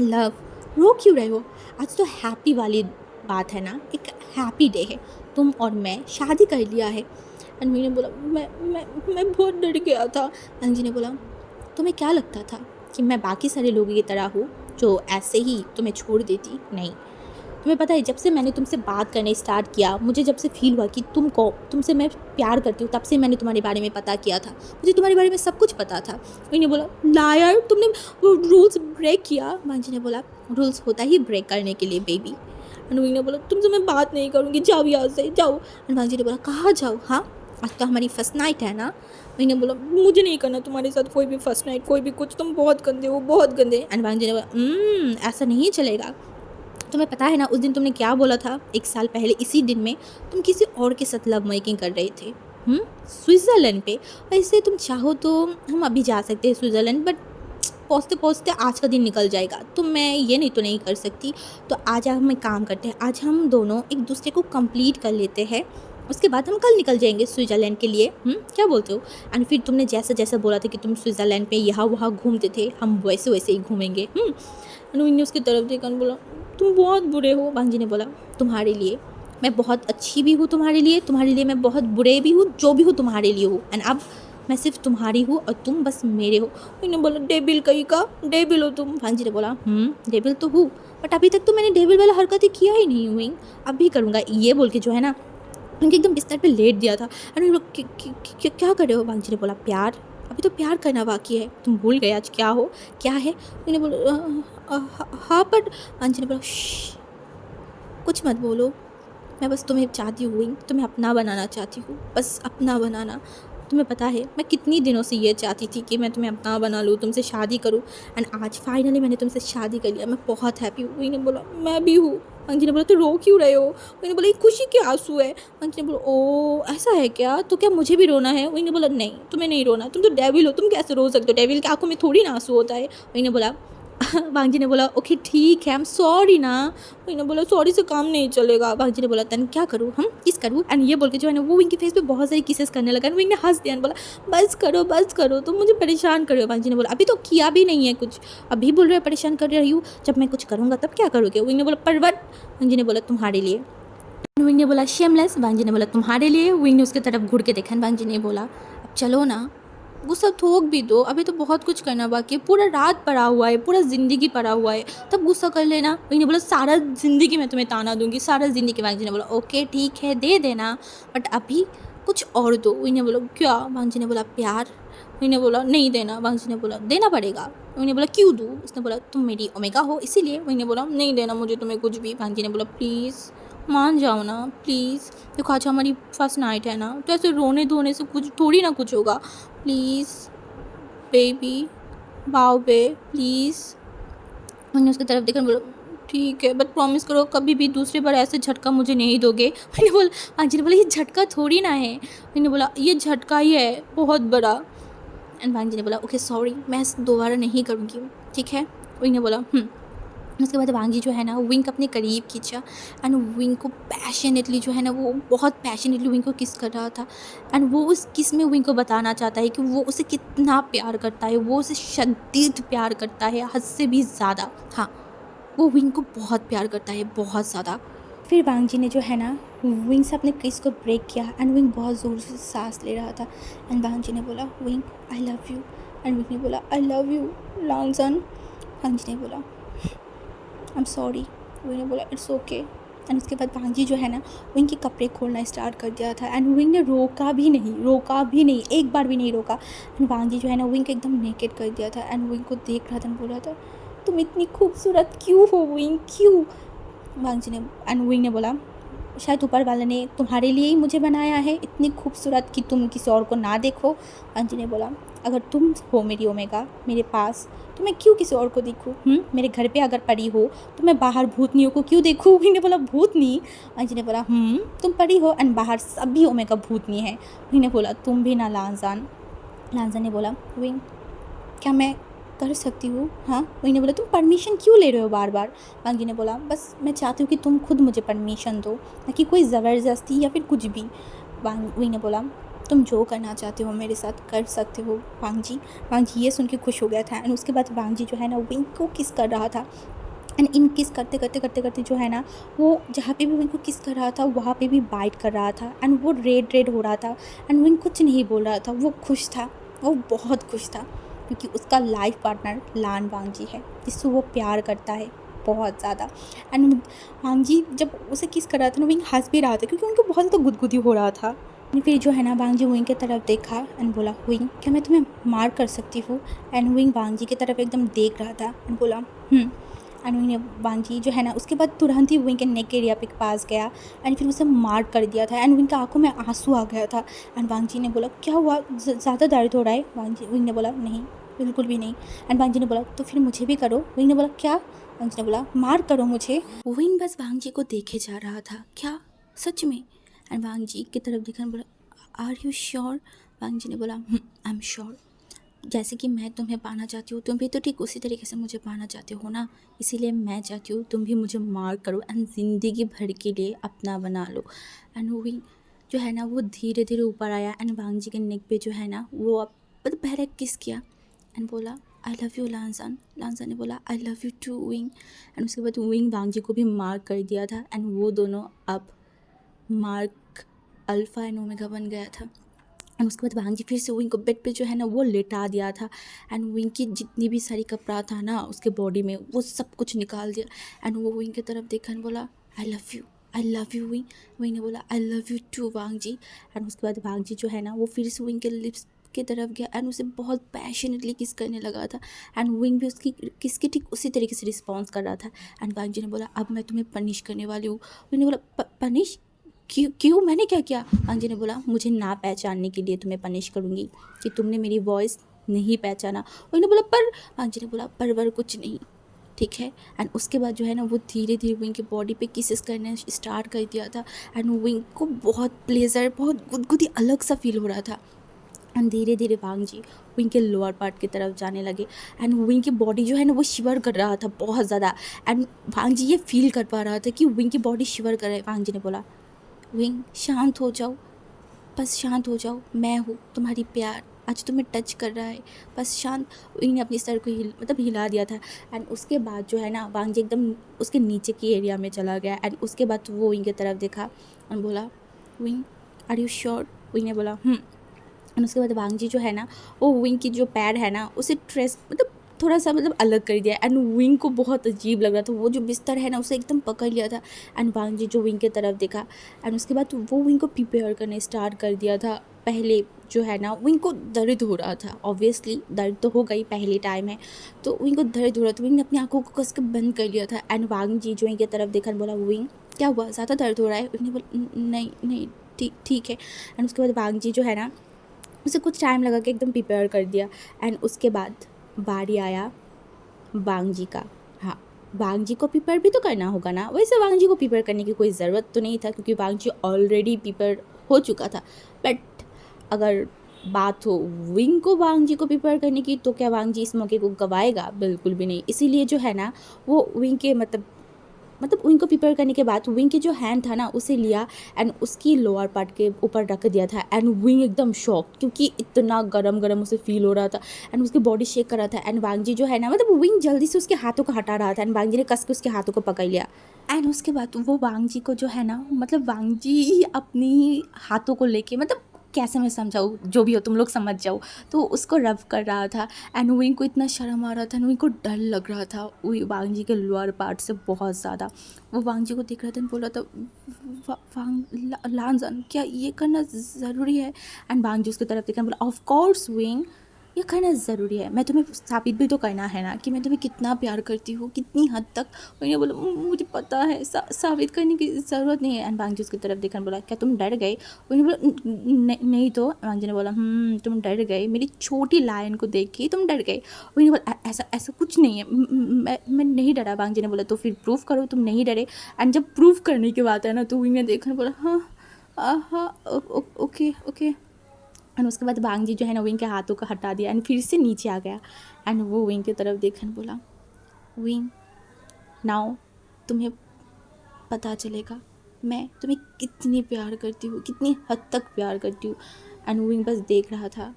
Speaker 1: लव रो क्यों रहे हो, आज तो हैप्पी वाली बात है ना, एक हैप्पी डे है, तुम और मैं शादी कर लिया है। अनवी ने बोला मैं बहुत डर गया था। अंजी ने बोला तुम्हें क्या लगता था कि मैं बाकी सारे लोगों की तरह हूँ जो ऐसे ही तुम्हें छोड़ देती। नहीं, तुम्हें पता है जब से मैंने तुमसे बात करने स्टार्ट किया, मुझे जब से फ़ील हुआ कि तुमसे मैं प्यार करती हूँ, तब से मैंने तुम्हारे बारे में पता किया था। मुझे तुम्हारे बारे में सब कुछ पता था। मैंने बोला लायर, तुमने वो रूल्स ब्रेक किया। वांजी ने बोला रूल्स होता ही ब्रेक करने के लिए बेबी। अनुवी ने बोला तुमसे मैं बात नहीं करूँगी, जाओ यहाँ से जाओ। वांजी ने बोला कहाँ जाओ? हाँ, आज तो हमारी फर्स्ट नाइट है ना। मैंने बोला मुझे नहीं करना तुम्हारे साथ कोई भी फर्स्ट नाइट, कोई भी कुछ, तुम बहुत गंदे हो, बहुत गंदे। एंड वांजी ने बोला ऐसा नहीं चलेगा। तुम्हें पता है ना उस दिन तुमने क्या बोला था? 1 साल पहले इसी दिन में तुम किसी और के साथ लव मेकिंग कर रहे थे, स्विट्ज़रलैंड पे। वैसे तुम चाहो तो हम अभी जा सकते हैं स्विट्ज़रलैंड, बट पहुँचते पहुँचते आज का दिन निकल जाएगा, तो मैं ये नहीं तो नहीं कर सकती। तो आज हम एक काम करते हैं, आज हम दोनों एक दूसरे को कंप्लीट कर लेते हैं, उसके बाद हम कल निकल जाएंगे स्विट्ज़रलैंड के लिए। क्या बोलते हो? एंड फिर तुमने जैसा जैसा बोला था कि तुम स्विट्ज़रलैंड पे यहाँ वहाँ घूमते थे, हम वैसे वैसे ही घूमेंगे। अनुज ने उसकी तरफ देखा, बोला तुम बहुत बुरे हो। वांजी ने बोला तुम्हारे लिए मैं बहुत अच्छी भी हूँ, तुम्हारे लिए मैं बहुत बुरे भी हूँ, जो भी हूँ तुम्हारे लिए हूँ। एंड अब मैं सिर्फ तुम्हारी हूँ और तुम बस मेरे हो। मैंने बोला डेबिल कहीं का, डेबिल हो तुम। वांजी ने बोला डेबिल तो हूँ, बट अभी तक तो मैंने डेबिल वाला हरकतें किया ही नहीं हुई, अब भी करूँगा। ये बोल के जो है ना उनके एकदम बिस्तर पे लेट दिया था। अरे लोग क्या कर रहे हो? वांजी ने बोला प्यार, अभी तो प्यार करना बाकी है, तुम भूल गए आज क्या है? मैंने बोला हाँ, पर वांजी ने बोला कुछ मत बोलो, मैं बस तुम्हें चाहती हूँ, तुम्हें अपना बनाना चाहती हूँ, बस अपना बनाना। तुम्हें पता है मैं कितनी दिनों से ये चाहती थी कि मैं तुम्हें अपना बना लूँ, तुमसे शादी करूँ, एंड आज फाइनली मैंने तुमसे शादी कर लिया। मैं बहुत हैप्पी हूँ। मैंने बोला मैं भी हूँ। अंजी ने बोला तो रो क्यों रहे हो? मैंने बोला ये खुशी के आंसू है। अंजी ने बोला ओ ऐसा है क्या, तो क्या मुझे भी रोना है? मैंने बोला नहीं, तुम्हें नहीं रोना, तुम तो डेविल हो, तुम कैसे रो सकते हो? डेविल की आंखों में थोड़ी ना आंसू होता है। मैंने बोला वांजी ने बोला ओके ठीक है, आई एम सॉरी ना। मैंने बोला सॉरी से काम नहीं चलेगा। वांजी ने बोला तन क्या करूँ, हम किस करूँ? एंड ये बोल के जो है ना वो विंग के फेस पे बहुत सारी किसेस करने लगा। विंग ने हंस दिया, बोला बस करो, तुम मुझे परेशान कर रहे हो। वांजी ने बोला अभी तो किया भी नहीं है कुछ, अभी बोल रहे हो परेशान कर रही हूँ, जब मैं कुछ करूँगा तब क्या करोगे? विंग ने बोला परवट। वांजी ने बोला तुम्हारे लिए। विंग ने बोला शेमलेस। वांजी ने बोला तुम्हारे लिए। विंग ने उसकी तरफ घुर के देखा। वांजी ने बोला अब चलो ना, गुस्सा थोक भी दो, अभी तो बहुत कुछ करना बाकी है, पूरा रात पड़ा हुआ है, पूरा ज़िंदगी पड़ा हुआ है, तब गुस्सा कर लेना। वही ने बोला सारा ज़िंदगी मैं तुम्हें ताना दूंगी, सारा ज़िंदगी। वांजी ने बोला ओके ठीक है दे देना, बट अभी कुछ और दो। वही ने बोला क्या? वांजी ने बोला प्यार। वही ने बोला नहीं देना। वांजी ने बोला देना पड़ेगा। वही ने बोला क्यों दूँ? उसने बोला तुम मेरी ओमेगा हो इसीलिए। वही ने बोला नहीं देना मुझे तुम्हें कुछ भी। वांजी ने बोला प्लीज़ मान जाओ ना प्लीज़, देखो आज हमारी फर्स्ट नाइट है ना, तो ऐसे रोने धोने से कुछ थोड़ी ना कुछ होगा, प्लीज़ बेबी बाओबे प्लीज़। मैंने उसकी तरफ देखकर बोला ठीक है, बट प्रॉमिस करो कभी भी दूसरी बार ऐसे झटका मुझे नहीं दोगे। मैंने बोला आंजी ने बोला ये झटका थोड़ी ना है। मैंने बोला ये झटका ही है बहुत बड़ा। एंड वांजी ने बोला ओके सॉरी, मैं दोबारा नहीं करूँगी ठीक है। वही ने बोला उसके बाद वांगी जो है ना विंग अपने करीब खींचा एंड विंग को पैशनेटली जो है ना वो बहुत पैशनेटली विंग को किस कर रहा था। एंड वो उस किस में विंग को बताना चाहता है कि वो उसे कितना प्यार करता है, वो उसे शदीद प्यार करता है, हद से भी ज़्यादा। हाँ, वो विंग को बहुत प्यार करता है, बहुत ज़्यादा। फिर वांजी ने जो है ना विंग से अपने किस को ब्रेक किया एंड विंग बहुत ज़ोर से सांस ले रहा था। एंड वांजी ने बोला wing I love you. And wing ने बोला आई लव यू लॉन्गसन। वांजी ने बोला आई एम सॉरी। विंग ने बोला इट्स ओके। एंड उसके बाद वांजी जो है ना विंग के कपड़े खोलना स्टार्ट कर दिया था एंड विंग ने रोका भी नहीं, एक बार भी नहीं रोका। एंड वांजी जो है ना विंग को एकदम नेकेड कर दिया था एंड विंग को देख रहा था बोल रहा था तुम इतनी खूबसूरत क्यों हो विंग, क्यों? वांजी ने एंड विंग ने बोला शायद ऊपर वाले ने तुम्हारे लिए ही मुझे बनाया है इतनी खूबसूरत कि तुम किसी और को ना देखो। वांजी ने बोला अगर तुम हो मेरी ओमेगा मेरे पास, तो मैं क्यों किसी और को देखूँ? मेरे घर पे अगर परी हो तो मैं बाहर भूतनियों को क्यों देखूँ? विंग ने बोला भूतनी? वांजी ने बोला तुम परी हो एंड बाहर सभी ओमेगा भूतनी है। विंग ने बोला तुम भी ना लांजान। लांजान ने बोला विंग क्या मैं कर सकती हूँ? हाँ। विंग ने बोला तुम परमिशन क्यों ले रहे हो बार बार? वांगी ने बोला बस मैं चाहती हूँ कि तुम खुद मुझे परमिशन दो, ना कि कोई ज़बरदस्ती या फिर कुछ भी। विंग ने बोला तुम जो करना चाहते हो मेरे साथ कर सकते हो वांजी। वांजी ये सुन के खुश हो गया था एंड उसके बाद वांजी जो है ना विंग को किस कर रहा था एंड इन किस करते जो है ना वो जहाँ पे भी विंग को किस कर रहा था वहाँ पे भी बाइट कर रहा था एंड वो रेड हो रहा था एंड विंग कुछ नहीं बोल रहा था, वो खुश था, वो बहुत खुश था। क्योंकि उसका लाइफ पार्टनर लान वांगजी है जिससे वो प्यार करता है बहुत ज़्यादा। एंड वांगजी जब उसे किस कर रहा था ना, विंग हंस भी रहा था क्योंकि उनको बहुत ज़्यादा गुदगुदी हो रहा था। फिर जो है ना वांगजी विंग की तरफ देखा एंड बोला, विंग क्या मैं तुम्हें मार कर सकती हूँ? एंड विंग वांगजी की तरफ एकदम देख रहा था एंड बोला एंड विंग ने वांगजी जो है ना उसके बाद तुरंत ही विंग के नेक एरिया पे पास गया एंड फिर उसे मार कर दिया था एंड विंग की आंखों में आंसू आ गया था। एंड वांगजी ने बोला, क्या हुआ, ज़्यादा दर्द हो रहा है? विंग ने बोला, नहीं बिल्कुल भी नहीं। एंड वांगजी ने बोला, तो फिर मुझे भी करो। विंग ने बोला, क्या? वांगजी ने बोला, मार करो मुझे। विंग बस वांगजी को देखे जा रहा था, क्या सच में? एंड वांगजी की तरफ देखा, बोला, आर यू श्योर? वांगजी ने बोला, आई एम श्योर। जैसे कि मैं तुम्हें पाना चाहती हूँ, तुम भी तो ठीक उसी तरीके से मुझे पाना चाहते हो ना, इसीलिए मैं चाहती हूँ तुम भी मुझे मार करो एंड ज़िंदगी भर के लिए अपना बना लो। एंड विंग जो है ना वो धीरे धीरे ऊपर आया एंड वांगजी के नेक पे जो है ना वो अब मतलब पहले किस किया एंड बोला, आई लव यू लांसन। लांसन ने बोला, I love you too Wing. And उसके बाद विंग वांगजी को भी मार कर दिया था एंड वो दोनों अब मार्क अल्फ़ा एंड ओमेगा बन गया था। एंड उसके बाद वांगजी फिर से विंग को बेड पे जो है ना वो लेटा दिया था एंड विंग की जितनी भी सारी कपड़ा था ना उसके बॉडी में वो सब कुछ निकाल दिया एंड वो विंग की तरफ देखा एंड बोला, I love you Wing. Wing ने बोला, I love you too Wangji. And उसके बाद वांगजी जो है ना वो फिर से विंग के लिप्स की तरफ गया एंड उसे बहुत पैशनेटली किस करने लगा था एंड विंग भी उसकी किस के ठीक उसी तरीके से रिस्पॉन्स कर रहा था। एंड वांगजी ने बोला, अब मैं तुम्हें पनिश करने वाली हूँ। विंग ने बोला, पनिश? क्यों मैंने क्या किया? वांगजी ने बोला, मुझे ना पहचानने के लिए तुम्हें पनिश करूँगी कि तुमने मेरी वॉइस नहीं पहचाना। उन्होंने बोला, पर वांगजी ने बोला, पर कुछ नहीं, ठीक है। एंड उसके बाद जो है ना वो धीरे धीरे विंग की बॉडी पे किसेस करने स्टार्ट कर दिया था एंड विंग को बहुत प्लेजर, बहुत गुदगुदी अलग सा फील हो रहा था। एंड धीरे धीरे वांगजी विंग के लोअर पार्ट की तरफ जाने लगे एंड विंग की बॉडी जो है ना वो शिवर कर रहा था बहुत ज़्यादा एंड वांगजी ये फील कर पा रहा था कि विंग की बॉडी शिवर कर रहा है। वांगजी ने बोला, विंग शांत हो जाओ, बस शांत हो जाओ, मैं हूँ तुम्हारी प्यार, आज तुम्हें टच कर रहा है, बस शांत। विंग ने अपनी सर को हिला दिया था एंड उसके बाद जो है ना वांगजी एकदम उसके नीचे की एरिया में चला गया एंड उसके बाद वो विंग की तरफ देखा और बोला, Wing are you sure? Wing ने बोला एंड उसके बाद वांगजी जो है ना वो विंग की जो पैर है ना उसे ट्रेस मतलब थोड़ा सा मतलब अलग कर दिया एंड विंग को बहुत अजीब लग रहा था, वो जो बिस्तर है ना उसे एकदम पकड़ लिया था एंड वांगजी जो विंग की तरफ देखा एंड उसके बाद वो विंग को प्रिपेयर करने स्टार्ट कर दिया था। पहले जो है ना विंग को दर्द हो रहा था, ऑब्वियसली दर्द तो हो गई, पहले टाइम है तो विंग को दर्द हो रहा था। विंग ने अपनी आंखों को कस के बंद कर लिया था एंड वांगजी जो विंग की तरफ देखा बोला, विंग क्या हुआ, ज़्यादा दर्द हो रहा है? विंग ने बोला, नहीं नहीं ठीक है। एंड उसके बाद वांगजी जो है ना उसे कुछ टाइम लगा के एकदम प्रिपेयर कर दिया एंड उसके बाद बारी आया वांगजी का। हाँ, वांगजी को प्रिपेयर भी तो करना होगा ना, वैसे वांगजी को प्रिपेयर करने की कोई ज़रूरत तो नहीं था क्योंकि वांगजी ऑलरेडी प्रिपेयर हो चुका था। बट अगर बात हो विंग को वांगजी को प्रिपेयर करने की तो क्या वांगजी इस मौके को गवाएगा? बिल्कुल भी नहीं। इसीलिए जो है ना वो विंग के मतलब विंग को प्रिपेयर करने के बाद विंग के जो हैंड था ना उसे लिया एंड उसकी लोअर पार्ट के ऊपर रख दिया था एंड विंग एकदम शॉक क्योंकि इतना गरम गरम उसे फील हो रहा था एंड उसकी बॉडी शेक कर रहा था एंड वांगजी जो है ना मतलब विंग जल्दी से उसके हाथों को हटा रहा था एंड वांगजी ने कस के उसके हाथों को पकड़ लिया एंड उसके बाद वो वांगजी को जो है ना मतलब वांगजी अपनी हाथों को लेके मतलब कैसे मैं समझाऊँ, जो भी हो तुम लोग समझ जाओ, तो उसको रब कर रहा था एंड विंग को इतना शर्म आ रहा था, विंग को डर लग रहा था वांगजी के लोअर पार्ट से बहुत ज़्यादा। वो वांगजी को देख रहा था बोल रहा था, लांसन क्या ये करना ज़रूरी है? एंड वांगजी उसकी तरफ देखा बोला, ऑफ कोर्स विंग ये करना ज़रूरी है, मैं तुम्हें साबित भी तो करना है ना कि मैं तुम्हें कितना प्यार करती हूँ, कितनी हद तक। उन्होंने बोला, मुझे पता है, साबित करने की ज़रूरत नहीं है। एंड वांगजी उसकी तरफ देखकर बोला, क्या तुम डर गए? उन्होंने बोला, नहीं तो। वांगजी ने बोला, तुम डर गए, मेरी छोटी लायन को देख के तुम डर गए। उन्होंने बोला, ऐसा ऐसा कुछ नहीं है, मैं नहीं डरा। वांगजी ने बोला, तो फिर प्रूफ करो तुम नहीं डरे। एंड जब प्रूफ करने की बात है ना तो उन्होंने देखकर बोला, हाँ ओके ओके। एंड उसके बाद वांगजी जो है ना विंग के हाथों को हटा दिया एंड फिर से नीचे आ गया एंड वो विंग की तरफ देखकर बोला, विंग नाउ तुम्हें पता चलेगा मैं तुम्हें कितनी प्यार करती हूँ, कितनी हद तक प्यार करती हूँ। एंड विंग बस देख रहा था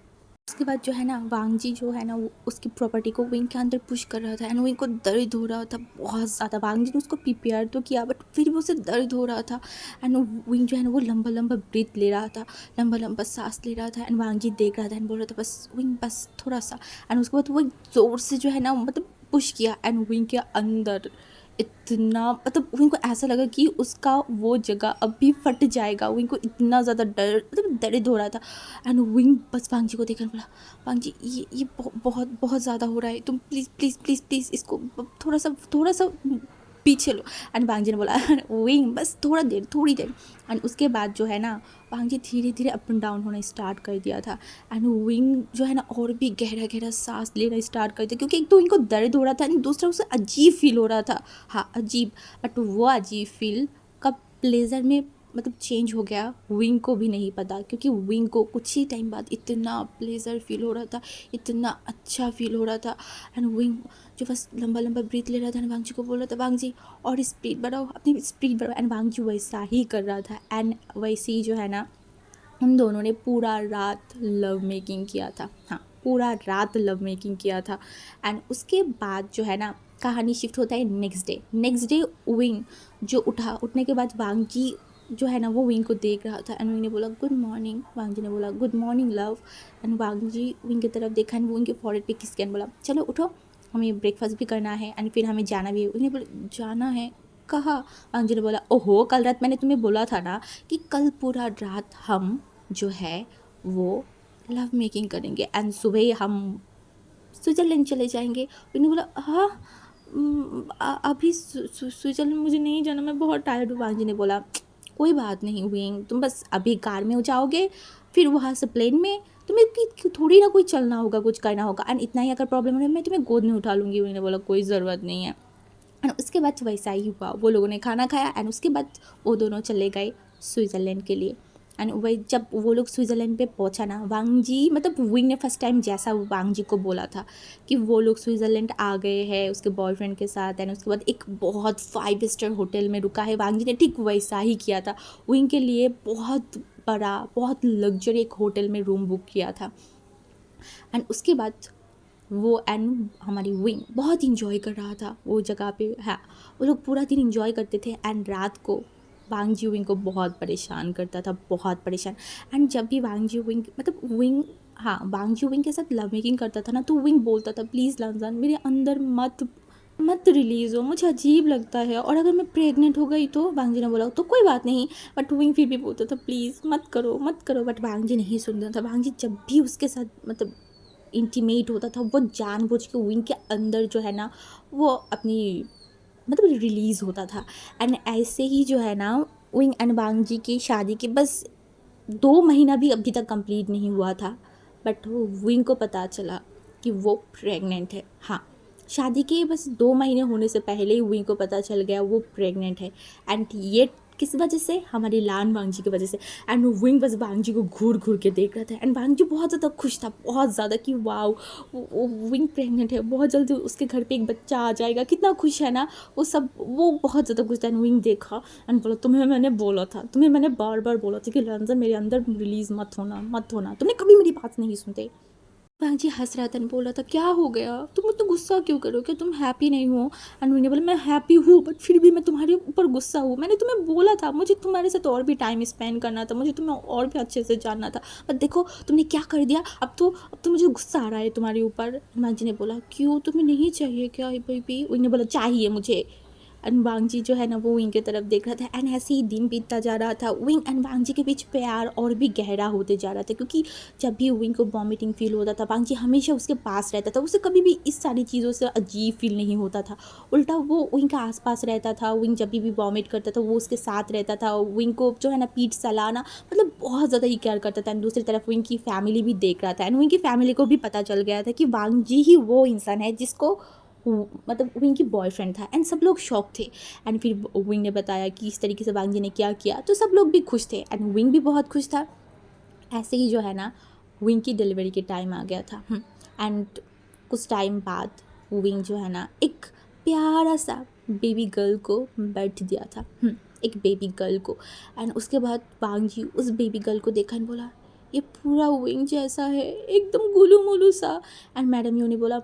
Speaker 1: उसके बाद जो है ना वांग जी जो है ना वो उसकी प्रॉपर्टी को विंग के अंदर पुश कर रहा था एंड विंग को दर्द हो रहा था बहुत ज़्यादा। वांग जी ने उसको प्रिपेयर तो किया बट फिर भी उसे दर्द हो रहा था एंड विंग जो है ना वो लंबा लंबा ब्रीथ ले रहा था, लंबा लंबा सांस ले रहा था एंड वांग जी देख रहा था एंड बोल रहा था बस विंग बस थोड़ा सा। एंड उसके बाद वो ज़ोर से जो है ना मतलब पुश किया एंड विंग के अंदर इतना मतलब विंग को ऐसा लगा कि उसका वो जगह अभी फट जाएगा। विंग को इतना ज़्यादा डर मतलब दर्द हो रहा था एंड विंग बस वांग जी को देखकर बोला वांग जी ये बहुत बहुत ज़्यादा हो रहा है, तुम प्लीज़ प्लीज़ प्लीज़ प्लीज़ इसको थोड़ा सा पीछे लो। एंड वांग जी ने बोला विंग बस थोड़ी देर। एंड उसके बाद जो है ना वांग जी धीरे धीरे अप एंड डाउन होना स्टार्ट कर दिया था एंड विंग जो है ना और भी गहरा गहरा सांस लेना स्टार्ट कर दिया क्योंकि एक तो इनको दर्द हो रहा था एंड दूसरा उसे अजीब फील हो रहा था। हाँ अजीब, बट वो अजीब फील कब प्लेजर में मतलब चेंज हो गया विंग को भी नहीं पता क्योंकि विंग को कुछ ही टाइम बाद इतना प्लेजर फील हो रहा था, इतना अच्छा फील हो रहा था एंड विंग जो बस लंबा लंबा ब्रीथ ले रहा था एंड वांग जी को बोल रहा था वांग जी और स्पीड बढ़ाओ, अपनी स्पीड बढ़ाओ एंड वांग जी वैसा ही कर रहा था। एंड वैसे ही जो है ना हम दोनों ने पूरा रात लव मेकिंग किया था। हाँ पूरा रात लव मेकिंग किया था एंड उसके बाद जो है ना कहानी शिफ्ट होता है नेक्स्ट डे विंग जो उठने के बाद वांग जी जो है ना वो विंग को देख रहा था एंड विंग ने बोला गुड मॉर्निंग। वांग जी ने बोला good morning love and Wangji Wing की तरफ देखा एंड विंग के फॉरहेड पे किस बोला चलो उठो हमें ब्रेकफास्ट भी करना है एंड फिर हमें जाना भी है। विंग ने बोला जाना है कहाँ? वांग जी ने बोला ओहो कल रात मैंने तुम्हें बोला था ना कि कल पूरा रात हम जो है वो लव मेकिंग करेंगे एंड सुबह हम स्विट्ज़रलैंड चले जाएंगे। उन्होंने बोला हाँ अभी स्विट्ज़रलैंड मुझे नहीं जाना, मैं बहुत टायर्ड हूँ। वांग जी ने बोला कोई बात नहीं विंग, तुम बस अभी कार में हो जाओगे फिर वहाँ से प्लेन में तुम्हें थोड़ी ना कोई चलना होगा कुछ करना होगा एंड इतना ही अगर प्रॉब्लम है मैं तुम्हें गोद में उठा लूँगी। उन्होंने बोला कोई ज़रूरत नहीं है एंड उसके बाद वैसा ही हुआ। वो लोगों ने खाना खाया एंड उसके बाद वो दोनों चले गए स्विट्ज़रलैंड के लिए। एंड वही जब वो लोग स्विट्ज़रलैंड पे पहुंचा ना वांग जी मतलब विंग ने फर्स्ट टाइम जैसा वांग जी को बोला था कि वो लोग स्विट्ज़रलैंड आ गए हैं उसके बॉयफ्रेंड के साथ एंड उसके बाद एक बहुत 5 स्टार होटल में रुका है, वांग जी ने ठीक वैसा ही किया था। विंग के लिए बहुत बड़ा बहुत लग्जरी एक होटल में रूम बुक किया था एंड उसके बाद वो एंड हमारी विंग बहुत इंजॉय कर रहा था वो जगह पे। हाँ वो लोग पूरा दिन इंजॉय करते थे एंड रात को वांग जी विंग को बहुत परेशान करता था, बहुत परेशान। एंड जब भी वांग जी विंग मतलब विंग हाँ वांग जी विंग के साथ लव मेकिंग करता था ना तो विंग बोलता था प्लीज़ लंजन मेरे अंदर मत मत रिलीज़ हो, मुझे अजीब लगता है और अगर मैं प्रेग्नेंट हो गई तो। वांग जी ने बोला तो कोई बात नहीं, बट विंग फिर भी बोलता था प्लीज़ मत करो मत करो, बट वांग जी नहीं सुनता था। वांग जी जब भी उसके साथ मतलब इंटीमेट होता था वो जानबूझ के विंग के अंदर जो है ना वो अपनी मतलब रिलीज़ होता था। एंड ऐसे ही जो है ना विंग एंड वांग जी की शादी के बस 2 महीना भी अभी तक कंप्लीट नहीं हुआ था बट वो विंग को पता चला कि वो प्रेग्नेंट है। हाँ शादी के बस 2 महीने होने से पहले ही विंग को पता चल गया वो प्रेग्नेंट है एंड ये किस वजह से? हमारी लान वांग जी की वजह से। एंड विंग बस वांग जी को घूर घूर के देख रहा था एंड वांग जी बहुत ज़्यादा खुश था, बहुत ज़्यादा कि वाओ विंग प्रेग्नेंट है, बहुत जल्दी उसके घर पे एक बच्चा आ जाएगा, कितना खुश है ना वो बहुत ज़्यादा खुश था। एंड विंग देखा एंड बोला तुम्हें मैंने बोला था, तुम्हें मैंने बार बार बोला था कि लंजन मेरे अंदर रिलीज़ मत होना, तुमने कभी मेरी बात नहीं सुनते। वांग जी हंस रहा था एंड बोल रहा था क्या हो गया, तुम मुझे गुस्सा क्यों करो, क्या तुम हैप्पी नहीं हो? एंड मैंने बोला मैं हैप्पी हूँ बट फिर भी मैं तुम्हारे ऊपर गुस्सा हूँ, मैंने तुम्हें बोला था मुझे तुम्हारे साथ और भी टाइम स्पेंड करना था, मुझे तुम्हें और भी अच्छे से जानना था, बट देखो तुमने क्या कर दिया, अब तो मुझे गुस्सा आ रहा है तुम्हारे ऊपर। वांग जी ने बोला क्यों, तुम्हें नहीं चाहिए क्या बेबी? विंग ने बोला चाहिए मुझे। एंड वांग जी जो है ना वो विंग की तरफ देख रहा था एंड ऐसे ही दिन बीतता जा रहा था। विंग एंड वांग जी के बीच प्यार और भी गहरा होते जा रहा था क्योंकि जब भी विंग को वॉमिटिंग फील होता था वांग जी हमेशा उसके पास रहता था, उसे कभी भी इस सारी चीज़ों से अजीब फील नहीं होता था, उल्टा वो विंग के आसपास रहता था। विंग जब भी वॉमिट करता था वो उसके साथ रहता था, विंग को जो है ना पीठ सहलाना मतलब बहुत ज़्यादा ही केयर करता था। एंड दूसरी तरफ विंग की फैमिली भी देख रहा था एंड विंग की फैमिली को भी पता चल गया था कि वांग जी ही वो इंसान है जिसको मतलब विंग की बॉयफ्रेंड था एंड सब लोग शॉक थे। एंड फिर विंग ने बताया कि इस तरीके से वांग जी ने क्या किया तो सब लोग भी खुश थे एंड विंग भी बहुत खुश था। ऐसे ही जो है ना विंग की डिलीवरी के टाइम आ गया था एंड कुछ टाइम बाद विंग जो है ना एक प्यारा सा बेबी गर्ल को बर्थ दिया था, एक बेबी गर्ल को। एंड उसके बाद वांग जी उस बेबी गर्ल को देखा और बोला ये पूरा विंग जैसा है, एकदम गोलू मोलू सा। एंड मैडम यू ने बोला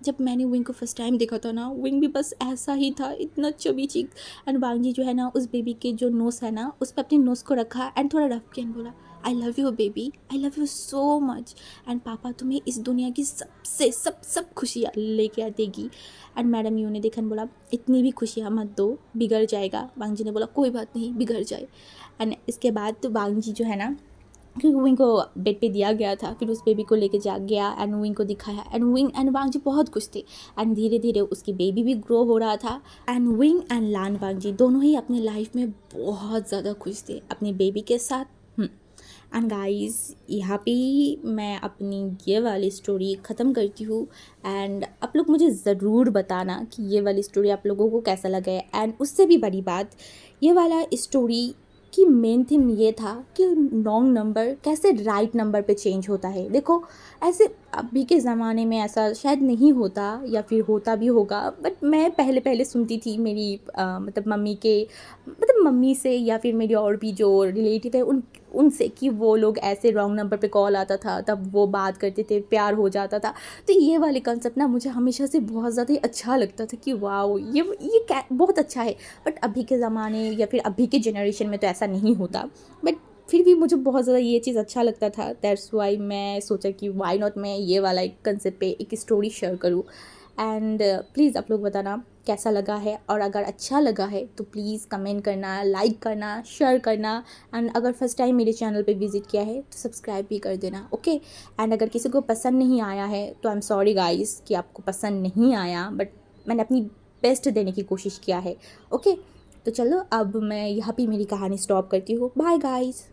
Speaker 1: जब मैंने विंग को फर्स्ट टाइम देखा था ना, विंग भी बस ऐसा ही था, इतना चबी चीक। एंड वांग जी जो है ना, उस बेबी के जो नोस है ना, उस पर अपने नोस को रखा एंड थोड़ा रफ किया एंड बोला, I love you baby, I love you so much. And पापा तुम्हें इस दुनिया की सबसे सब खुशियाँ लेके देगी। एंड मैडम यू ने देखा and बोला, इतनी भी खुशियाँ मत दो, बिगड़ जाएगा। वांग जी ने बोला, कोई बात नहीं, बिगड़ जाए। एंड इसके बाद तो वांग जी जो है ना, क्योंकि विंग को बेड पे दिया गया था, फिर उस बेबी को लेके जा गया एंड विंग को दिखाया एंड विंग एंड वांग जी बहुत खुश थे। एंड धीरे धीरे उसकी बेबी भी ग्रो हो रहा था। एंड विंग एंड लान वांग जी दोनों ही अपनी लाइफ में बहुत ज़्यादा खुश थे अपनी बेबी के साथ। एंड गाइस, यहाँ पे ही मैं अपनी ये वाली स्टोरी ख़त्म करती हूँ। एंड आप लोग मुझे ज़रूर बताना कि ये वाली स्टोरी आप लोगों को कैसा लगा है। एंड उससे भी बड़ी बात, ये वाला स्टोरी की मेन थीम ये था कि रॉन्ग नंबर कैसे राइट नंबर पे चेंज होता है। देखो, ऐसे अभी के ज़माने में ऐसा शायद नहीं होता, या फिर होता भी होगा, बट मैं पहले पहले सुनती थी मेरी मतलब मम्मी से, या फिर मेरी और भी जो रिलेटिव है उनसे, कि वो लोग ऐसे रॉन्ग नंबर पे कॉल आता था तब वो बात करते थे, प्यार हो जाता था। तो ये वाले कंसेप्ट ना मुझे हमेशा से बहुत ज़्यादा ही अच्छा लगता था कि वाओ, ये बहुत अच्छा है। बट अभी के ज़माने या फिर अभी के जनरेशन में तो ऐसा नहीं होता। बट फिर भी मुझे बहुत ज़्यादा ये चीज़ अच्छा लगता था, दैट्स वाई मैं सोचा कि वाई नॉट मैं ये वाला एक कंसेप्ट पे एक स्टोरी शेयर करूँ। एंड प्लीज़ आप लोग बताना कैसा लगा है, और अगर अच्छा लगा है तो प्लीज़ कमेंट करना, लाइक करना, शेयर करना। एंड अगर फर्स्ट टाइम मेरे चैनल पे विज़िट किया है तो सब्सक्राइब भी कर देना, ओके। एंड अगर किसी को पसंद नहीं आया है तो आई एम सॉरी गाइस कि आपको पसंद नहीं आया, बट मैंने अपनी बेस्ट देने की कोशिश किया है, ओके। तो चलो अब मैं यहाँ पे मेरी कहानी स्टॉप करती हूँ। Bye guys.